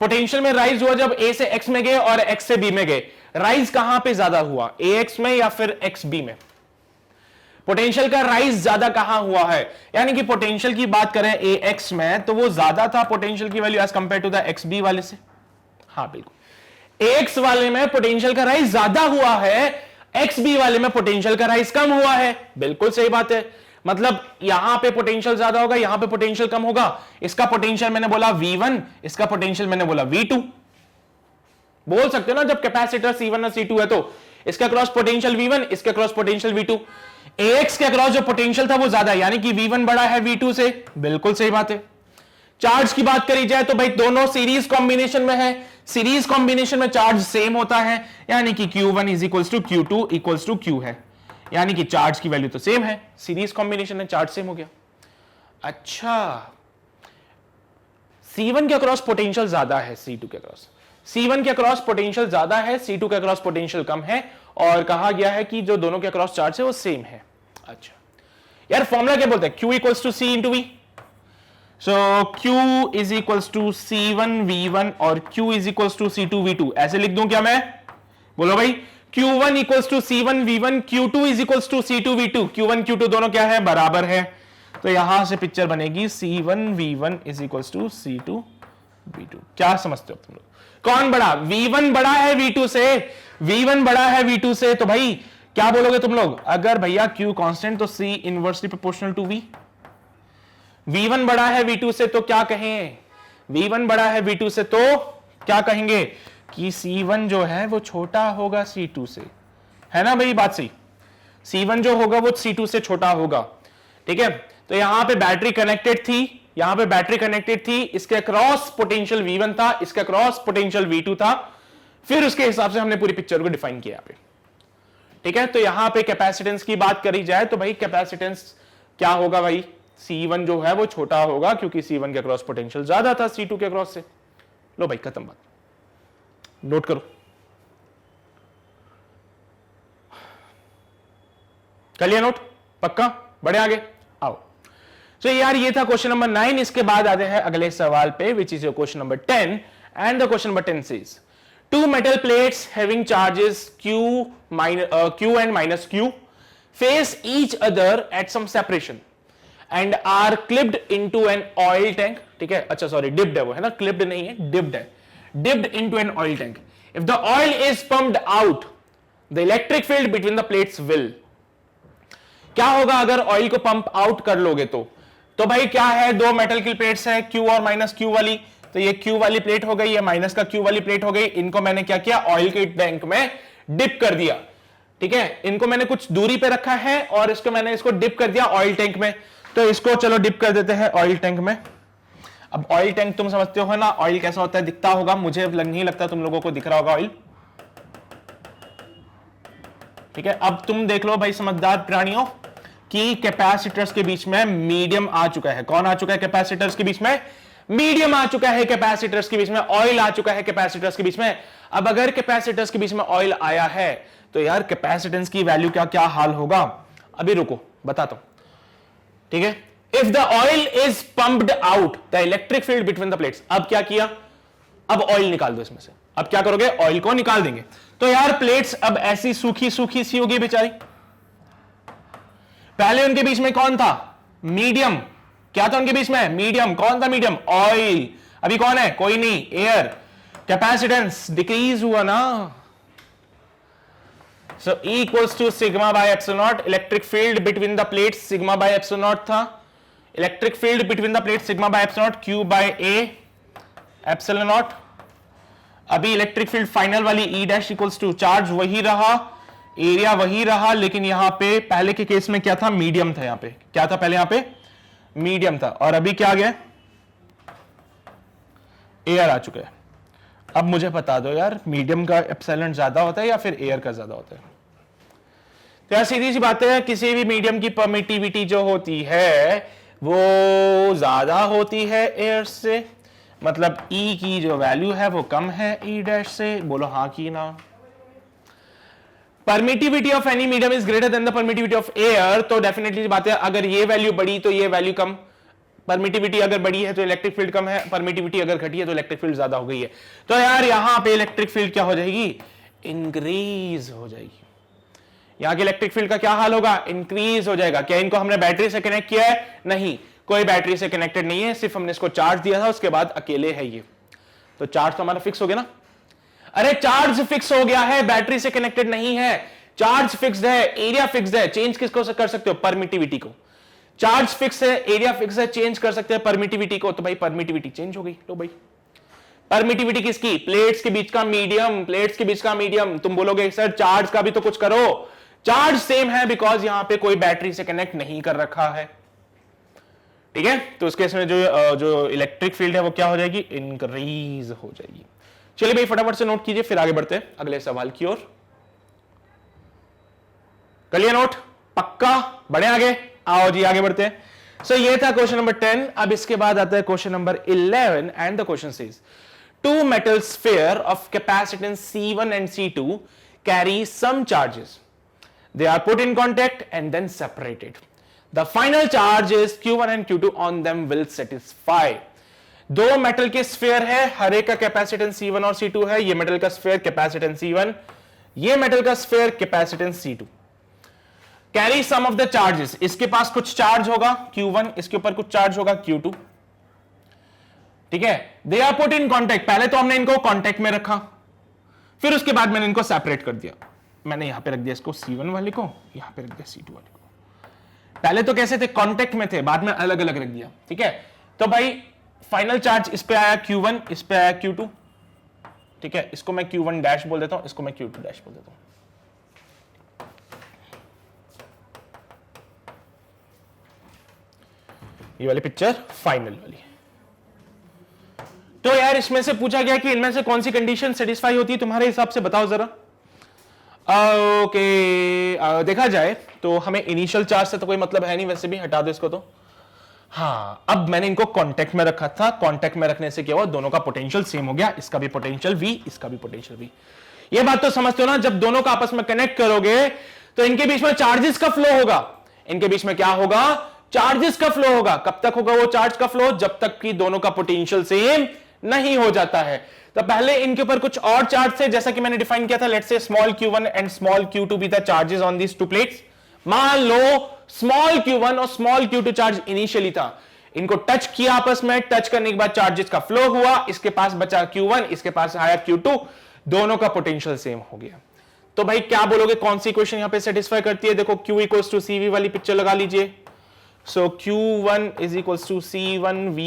पोटेंशियल में राइज हुआ जब ए से एक्स में गए और एक्स से बी में गए। राइज कहां पे ज्यादा हुआ, ए एक्स में या फिर एक्स बी में? पोटेंशियल का राइज ज्यादा कहां हुआ है, यानी कि पोटेंशियल की बात करें ए एक्स में तो वो ज्यादा था पोटेंशियल की value as compare to the X B वाले से। हाँ बिल्कुल, ए एक्स वाले में पोटेंशियल का राइज ज्यादा हुआ है, एक्स बी वाले में पोटेंशियल का राइज कम हुआ है। बिल्कुल सही बात है, मतलब यहां पे पोटेंशियल ज्यादा होगा, यहां पे पोटेंशियल कम होगा। इसका पोटेंशियल मैंने बोला V1, इसका पोटेंशियल मैंने बोला V2। बोल सकते हो ना, जब कैपेसिटर C1 और C2 है तो इसका क्रॉस पोटेंशियल V1, इसके क्रॉस पोटेंशियल V2। AX के क्रॉस जो पोटेंशियल था वो ज्यादा है, यानी कि V1 बड़ा है V2 से। बिल्कुल सही बात है। चार्ज की बात करी जाए तो भाई दोनों सीरीज कॉम्बिनेशन में है, सीरीज कॉम्बिनेशन में चार्ज सेम होता है, यानी कि Q1 is equals to Q2 equals to Q है, यानी कि चार्ज की वैल्यू तो सेम है, सीरीज कॉम्बिनेशन में चार्ज सेम हो गया। अच्छा, C1 के क्रॉस पोटेंशियल ज्यादा है C2 के क्रॉस, C1 के क्रॉस पोटेंशियल ज्यादा है, C2 के क्रॉस पोटेंशियल कम है, और कहा गया है कि जो दोनों के क्रॉस चार्ज है वो सेम है। अच्छा यार, फॉर्मूला क्या बोलते हैं? Q equals to C into V। So Q is equals to C1 V1 और Q is equals to C2 V2। ऐसे लिख दूं क्या मैं? बोलो भाई, Q1 equals to C1 V1, Q2 is equals to C2 V2। Q1 Q2 दोनों क्या है? बराबर है। तो यहां से पिक्चर बनेगी C1 V1 is equals to C2 V2। क्या समझते हो तुम लोग? कौन बड़ा? V1 बड़ा है V2 से, V1 बड़ा है V2 से। तो भाई क्या बोलोगे तुम लोग? अगर भैया Q कांस्टेंट तो C inversely proportional to V। V1 बड़ा है V2 से तो क्या कहें? V1 बड़ा है V2 से तो क्या कहेंगे कि C1 जो है वो छोटा होगा C2 से, है ना भाई? बात सही, C1 जो होगा वो C2 से छोटा होगा, ठीक है। तो यहां पे बैटरी कनेक्टेड थी, यहां पे बैटरी कनेक्टेड थी, इसके क्रॉस पोटेंशियल V1 था, इसका क्रॉस पोटेंशियल V2 था। फिर उसके हिसाब से हमने पूरी पिक्चर को डिफाइन किया पे, ठीक है। तो यहां पे कैपेसिटेंस की बात करी जाए तो भाई कैपेसिटेंस क्या होगा भाई? C1 जो है वो छोटा होगा क्योंकि C1 के क्रॉस पोटेंशियल ज्यादा था C2 के क्रॉस से। लो भाई खत्म बात, नोट करो, कर लिया नोट? पक्का? बड़े आगे आओ। तो यार ये था क्वेश्चन नंबर 9। इसके बाद आते हैं अगले सवाल पे, विच is your question number 10, and the question number 10 says two metal plates having charges Q and minus Q face each other at some separation and are clipped into an oil tank। ठीक है, अच्छा sorry dipped है वो, है ना, clipped नहीं है, dipped है, dipped into an oil tank। If the oil is pumped out, the electric field between the plates will। क्या होगा अगर ऑयल को पंप आउट कर लोगे तो भाई क्या है, दो मेटल की प्लेट्स है, Q और माइनस Q वाली। तो ये Q वाली प्लेट हो गई, ये माइनस का Q वाली प्लेट हो गई। इनको मैंने क्या किया? ऑयल के टैंक में डिप कर दिया, ठीक है। इनको मैंने कुछ दूरी पे रखा है और इसको डिप कर दिया ऑयल टैंक में। तो इसको चलो डिप कर देते हैं ऑयल टैंक में। अब ऑयल टैंक तुम समझते हो ना, ऑयल कैसा होता है, दिखता होगा, मुझे नहीं लगता तुम लोगों को दिख रहा होगा ऑयल, ठीक है। अब तुम देख लो भाई समझदार प्राणियों, कि कैपेसिटर्स के बीच में मीडियम आ चुका है। कौन आ चुका है कैपेसिटर्स के बीच में? मीडियम आ चुका है कैपेसिटर्स के बीच में, ऑयल आ चुका है कैपेसिटर्स के बीच में। अब अगर कैपेसिटर्स के बीच में ऑयल आया है तो यार कैपेसिटेंस की वैल्यू का क्या हाल होगा? अभी रुको बताता हूं, ठीक है। If the oil is pumped out the electric field between the plates. अब क्या किया? अब ऑयल निकाल दो इसमें से। अब क्या करोगे? ऑयल को निकाल देंगे। तो यार प्लेट्स अब ऐसी सूखी सूखी सी होगी बेचारी। पहले उनके बीच में कौन था? मीडियम। क्या था उनके बीच में? मीडियम। कौन था मीडियम? ऑयल। अभी कौन है? कोई नहीं, एयर। कैपेसिटेंस डिक्रीज हुआ ना। So E equals to sigma by epsilon naught. Electric field between the plates sigma by epsilon naught था. Electric field between the plates sigma by epsilon naught Q by A epsilon naught. अभी electric field final वाली E dash equals to charge वही रहा, area वही रहा, लेकिन यहां पे पहले के केस में क्या था? मीडियम था। यहां पे क्या था? पहले यहां पे मीडियम था और अभी क्या आ गया? एयर आ चुका है। अब मुझे बता दो यार, मीडियम का एप्सिलॉन ज्यादा होता है या फिर एयर का ज्यादा होता है? तो यार सीधी सी बात है, किसी भी मीडियम की परमिटिविटी जो होती है वो ज्यादा होती है एयर से। मतलब E की जो वैल्यू है वो कम है E डैश से। बोलो हाँ की ना? Permittivity of any medium is greater than the permittivity of air. तो डेफिनेटली बात है, अगर ये वैल्यू बढ़ी तो ये वैल्यू कम। परमिटिविटी अगर बढ़ी है तो इलेक्ट्रिक फील्ड कम है, परमिटिविटी अगर घटी है तो इलेक्ट्रिक फील्ड ज्यादा हो गई है। तो यार यहां पे इलेक्ट्रिक फील्ड क्या हो जाएगी? इंक्रीज हो जाएगी। यहां के इलेक्ट्रिक फील्ड का क्या हाल होगा? इंक्रीज हो जाएगा। क्या इनको हमने बैटरी से कनेक्ट किया है? नहीं, कोई बैटरी से कनेक्टेड नहीं है, सिर्फ हमने इसको चार्ज दिया था, उसके बाद अकेले है ये। तो चार्ज तो हमारा फिक्स हो गया ना। अरे चार्ज फिक्स हो गया है, बैटरी से कनेक्टेड नहीं है। चार्ज फिक्स्ड है, एरिया फिक्स्ड है। चेंज किसको कर सकते हो? परमिटिविटी को। चार्ज फिक्स है, एरिया फिक्स है, चेंज कर सकते हैं परमिटिविटी को। तो भाई परमिटिविटी चेंज हो गई। लो भाई, परमिटिविटी किसकी? प्लेट्स के बीच का मीडियम। प्लेट्स के बीच का मीडियम। तुम बोलोगे सर चार्ज का भी तो कुछ करो। चार्ज सेम है बिकॉज यहां पे कोई बैटरी से कनेक्ट नहीं कर रखा है, ठीक है। तो उस केस में जो इलेक्ट्रिक फील्ड है वो क्या हो जाएगी? इंक्रीज हो जाएगी। चलिए भाई फटाफट से नोट कीजिए, फिर आगे बढ़ते हैं अगले सवाल की ओर। कर लिया नोट? पक्का? बढ़े आगे? आओ जी आगे बढ़ते हैं। सो ये था क्वेश्चन नंबर 10। अब इसके बाद आता है question number 11 and the question says two metal sphere of capacitance C1 and C2 carry some charges. They are put in contact and then separated. The final charges Q1 and Q2 on them will satisfy. दो metal के sphere है, हर एक का capacitance C1 और C2 है। ये metal का sphere capacitance C1, ये मेटल का sphere capacitance C2। Carry some of the charges. इसके पास कुछ चार्ज होगा Q1, इसके ऊपर कुछ चार्ज होगा Q2, ठीक है। They are put in contact. पहले तो हमने इनको कॉन्टेक्ट में रखा, फिर उसके बाद मैंने इनको सेपरेट कर दिया। मैंने यहां पे रख दिया इसको C1 वाले को, यहां पे रख दिया C2 वाले को। पहले तो कैसे थे? कॉन्टेक्ट में थे, बाद में अलग अलग रख दिया, ठीक है। तो भाई फाइनल चार्ज इस पे आया Q1, इस पे आया Q2, ठीक है। इसको मैं Q1 डैश बोल देता हूं, इसको मैं Q2 डैश बोल देता हूं। ये वाली पिक्चर फाइनल वाली। तो यार इसमें से पूछा गया कि इनमें से कौन सी कंडीशन सेटिस्फाई होती है तुम्हारे हिसाब से, बताओ जरा। ओके, देखा जाए तो हमें इनिशियल चार्ज से तो कोई मतलब है नहीं, वैसे भी हटा दो इसको तो। हाँ, अब मैंने इनको कांटेक्ट में रखा था, कांटेक्ट में रखने से क्या हुआ? दोनों का पोटेंशियल सेम हो गया। इसका भी पोटेंशियल V, इसका भी पोटेंशियल V। ये बात तो समझते हो ना? जब दोनों का आपस में कनेक्ट करोगे तो इनके बीच में चार्जेस का फ्लो होगा। इनके बीच में क्या होगा? चार्जेस का फ्लो होगा। कब तक होगा वो चार्ज का फ्लो? जब तक कि दोनों का पोटेंशियल सेम नहीं हो जाता है। तो पहले इनके ऊपर कुछ और चार्ज थे, जैसा कि मैंने डिफाइन किया था। Let's say small q1 and small q2 be the charges on these two plates. मान लो स्मॉल q1 और स्मॉल q2 चार्ज इनिशियली था, इनको टच किया आपस में, टच करने के बाद चार्जेस का फ्लो हुआ। इसके पास बचा q1, इसके पास आया q2, दोनों का पोटेंशियल सेम हो गया। तो भाई क्या बोलोगे, कौन सी इक्वेशन यहां पे सेटिस्फाई करती है? देखो q इक्वल्स टू CV वाली पिक्चर लगा लीजिए। So Q1 is equals to C1V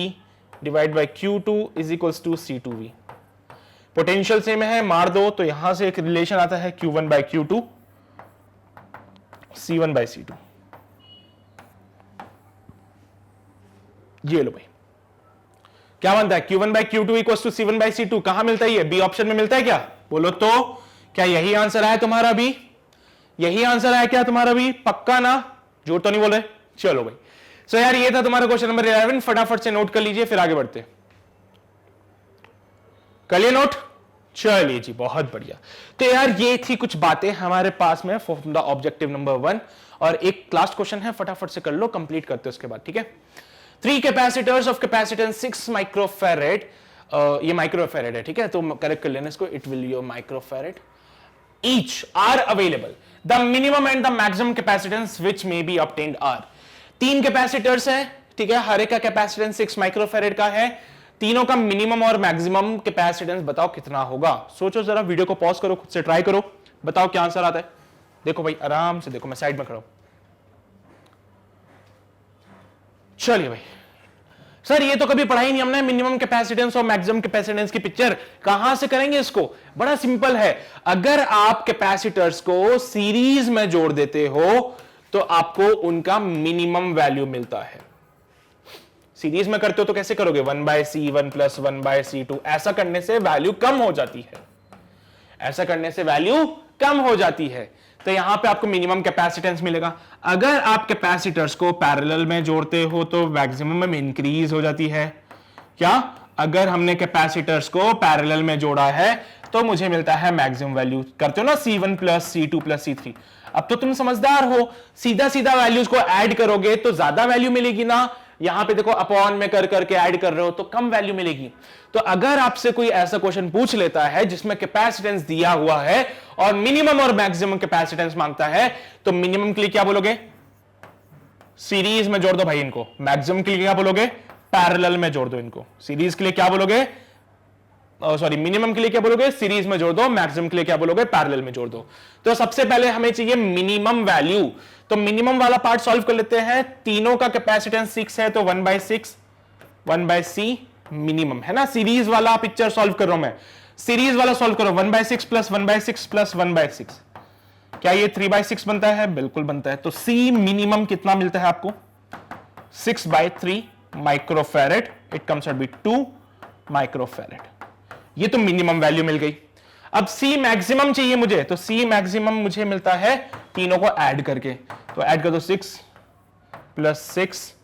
divided by Q2 is equals to C2V। Potential same है, मार दो तो यहां से एक रिलेशन आता है Q1 by Q2, C1 by C2। ये लो भाई, क्या बनता है? Q1 by Q2 equals to C1 by C2। कहां मिलता है ये? बी ऑप्शन में मिलता है क्या? बोलो तो। क्या यही आंसर है तुम्हारा भी? यही आंसर है क्या तुम्हारा भी? पक्का ना? झूठ तो नहीं बोल रहे? चलो भाई। सो यार ये था तुम्हारा क्वेश्चन नंबर 11, फटाफट से नोट कर लीजिए फिर आगे बढ़ते। कर लिए नोट? चलिए जी, बहुत बढ़िया। तो यार ये थी कुछ बातें हमारे पास में फ्रॉम द ऑब्जेक्टिव नंबर 1, और एक लास्ट क्वेश्चन है, फटाफट से कर लो, कंप्लीट करते हैं उसके बाद, ठीक है। 3 कैपेसिटर्स ऑफ कैपेसिटेंस 6 माइक्रोफैरेड, ये माइक्रोफैरेड है, ठीक है, तो करेक्ट कर लेना इसको, it will your microfarad each are available, the minimum and the maximum capacitance which may be obtained are. 3 capacitors है, ठीक है, हर एक का कैपेसिटेंस 6 माइक्रोफैरेड का है, तीनों का मिनिमम और मैक्सिमम कैपेसिटेंस बताओ कितना होगा। सोचो जरा, वीडियो को पॉज करो, खुद से ट्राई करो, बताओ क्या आंसर आता है। देखो भाई आराम से देखो, मैं साइड में खड़ा हूं। चलिए भाई, सर ये तो कभी पढ़ा ही नहीं हमने, मिनिमम कैपेसिटेंस और मैक्सिमम कैपेसिटेंस की पिक्चर कहां से करेंगे इसको? बड़ा सिंपल है, अगर आप कैपेसिटर्स को सीरीज में जोड़ देते हो तो आपको उनका मिनिमम वैल्यू मिलता है। सीरीज में करते हो तो कैसे करोगे? 1/C1 + 1/C2, ऐसा करने से वैल्यू कम हो जाती है, ऐसा करने से वैल्यू कम हो जाती है। तो यहां पे आपको मिनिमम कैपेसिटेंस मिलेगा। अगर आप कैपेसिटर्स को पैरेलल में जोड़ते हो तो मैक्सिमम में इंक्रीज हो जाती है। क्या? अगर हमने कैपेसिटर्स को पैरेलल में जोड़ा है तो मुझे मिलता है मैक्सिमम वैल्यू। करते हो ना C1 + C2 + C3। अब तो तुम समझदार हो, सीधा सीधा वैल्यूज को ऐड करोगे तो ज्यादा वैल्यू मिलेगी ना। यहां पे देखो अपॉन में कर करके ऐड कर रहे हो तो कम वैल्यू मिलेगी। तो अगर आपसे कोई ऐसा क्वेश्चन पूछ लेता है जिसमें कैपेसिटेंस दिया हुआ है और मिनिमम और मैक्सिमम कैपेसिटेंस मांगता है, तो मिनिमम के लिए क्या बोलोगे? सीरीज में जोड़ दो भाई इनको। मैक्सिमम के लिए क्या बोलोगे? पैरेलल में जोड़ दो इनको। सीरीज के लिए क्या बोलोगे? सॉरी, मिनिमम के लिए क्या बोलोगे? सीरीज में जोड़ दो। मैक्सिमम के लिए क्या बोलोगे? पैरेलल में जोड़ दो। तो सबसे पहले हमें चाहिए मिनिमम वैल्यू, तो मिनिमम वाला पार्ट सॉल्व कर लेते हैं। तीनों का कैपेसिटेंस 6 है तो 1/6 1/C मिनिमम है ना। सीरीज वाला पिक्चर सॉल्व कर रहा हूं मैं, सीरीज वाला सॉल्व करो। 1/6 + 1/6 + 1/6, क्या ये 3/6 बनता है? बिल्कुल बनता है। तो C मिनिमम कितना मिलता है आपको? 6/3 microfarad, it comes out be 2 microfarad. ये तो मिनिमम वैल्यू मिल गई। अब C मैक्सिमम चाहिए मुझे, तो C मैक्सिमम मुझे मिलता है तीनों को ऐड करके, तो ऐड कर दो 6 + 6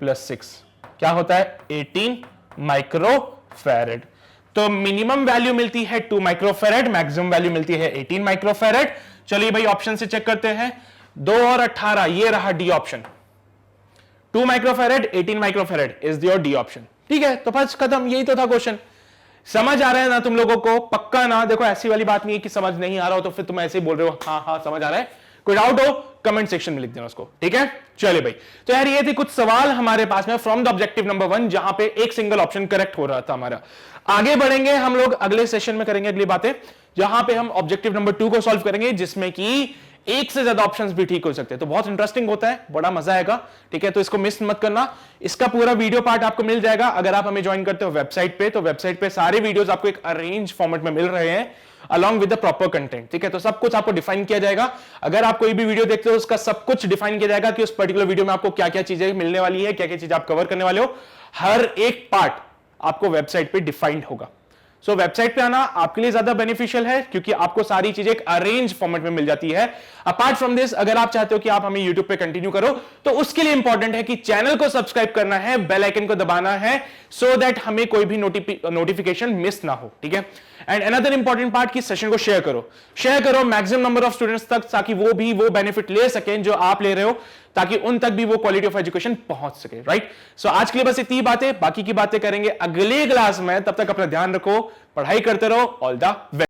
+ 6, क्या होता है? 18 माइक्रोफैरेड। तो मिनिमम वैल्यू मिलती है 2 माइक्रोफैरेड, मैक्सिमम वैल्यू मिलती है 18 माइक्रोफैरेड। चलिए भाई ऑप्शन से चेक करते हैं, 2 और 18, ये रहा D option. 2 microfarad 18 microfarad is your D option. ठीक है, तो बस खत्म, यही तो था क्वेश्चन। समझ आ रहा है ना तुम लोगों को? पक्का ना? देखो ऐसी वाली बात नहीं है कि समझ नहीं आ रहा हो तो फिर तुम ऐसे ही बोल रहे हो हाँ हाँ समझ आ रहा है। कोई डाउट हो कमेंट सेक्शन में लिख देना उसको, ठीक है। चलिए भाई, तो यार ये थे कुछ सवाल हमारे पास में फ्रॉम द ऑब्जेक्टिव नंबर 1, जहां पे एक सिंगल ऑप्शन करेक्ट हो रहा था हमारा। आगे बढ़ेंगे हम लोग, अगले सेशन में करेंगे अगली बातें, जहां पे हम ऑब्जेक्टिव नंबर 2 को सॉल्व करेंगे, जिसमें कि एक से ज्यादा ऑप्शंस भी ठीक हो सकते हैं। तो बहुत इंटरेस्टिंग होता है, बड़ा मजा आएगा, ठीक है। तो इसको मिस मत करना, इसका पूरा वीडियो पार्ट आपको मिल जाएगा अगर आप हमें ज्वाइन करते हो वेबसाइट पे। तो वेबसाइट पे सारे वीडियोस आपको एक अरेंज फॉर्मेट में मिल रहे हैं along with the proper content, ठीक है। तो सब कुछ आपको डिफाइन किया जाएगा। अगर आप कोई भी वीडियो देखते हो उसका सब कुछ डिफाइन किया जाएगा कि उस पर्टिकुलर वीडियो में आपको क्या क्या चीजें मिलने वाली है, क्या क्या चीज आप कवर करने वाले हो। हर एक पार्ट आपको वेबसाइट पे डिफाइंड होगा। सो वेबसाइट पे आना आपके लिए ज्यादा बेनिफिशियल है, क्योंकि आपको सारी चीजें एक अरेंज फॉर्मेट में मिल जाती है। अपार्ट फ्रॉम दिस, अगर आप चाहते हो कि आप हमें यूट्यूब पे कंटिन्यू करो, तो उसके लिए इंपॉर्टेंट है कि चैनल को सब्सक्राइब करना है, बेल आइकन को दबाना है, सो दैट हमें कोई भी नोटिफिकेशन मिस ना हो, ठीक है। एंड अनदर इंपॉर्टेंट पार्ट की सेशन को शेयर करो मैक्सिमम नंबर ऑफ स्टूडेंट्स तक, ताकि वो भी वो बेनिफिट ले सकें जो आप ले रहे हो, ताकि उन तक भी वो क्वालिटी ऑफ एजुकेशन पहुंच सके, राइट। सो आज के लिए बस इतनी बातें, बाकी की बातें करेंगे अगले क्लास में। तब तक अपना ध्यान रखो, पढ़ाई करते रहो। All the best.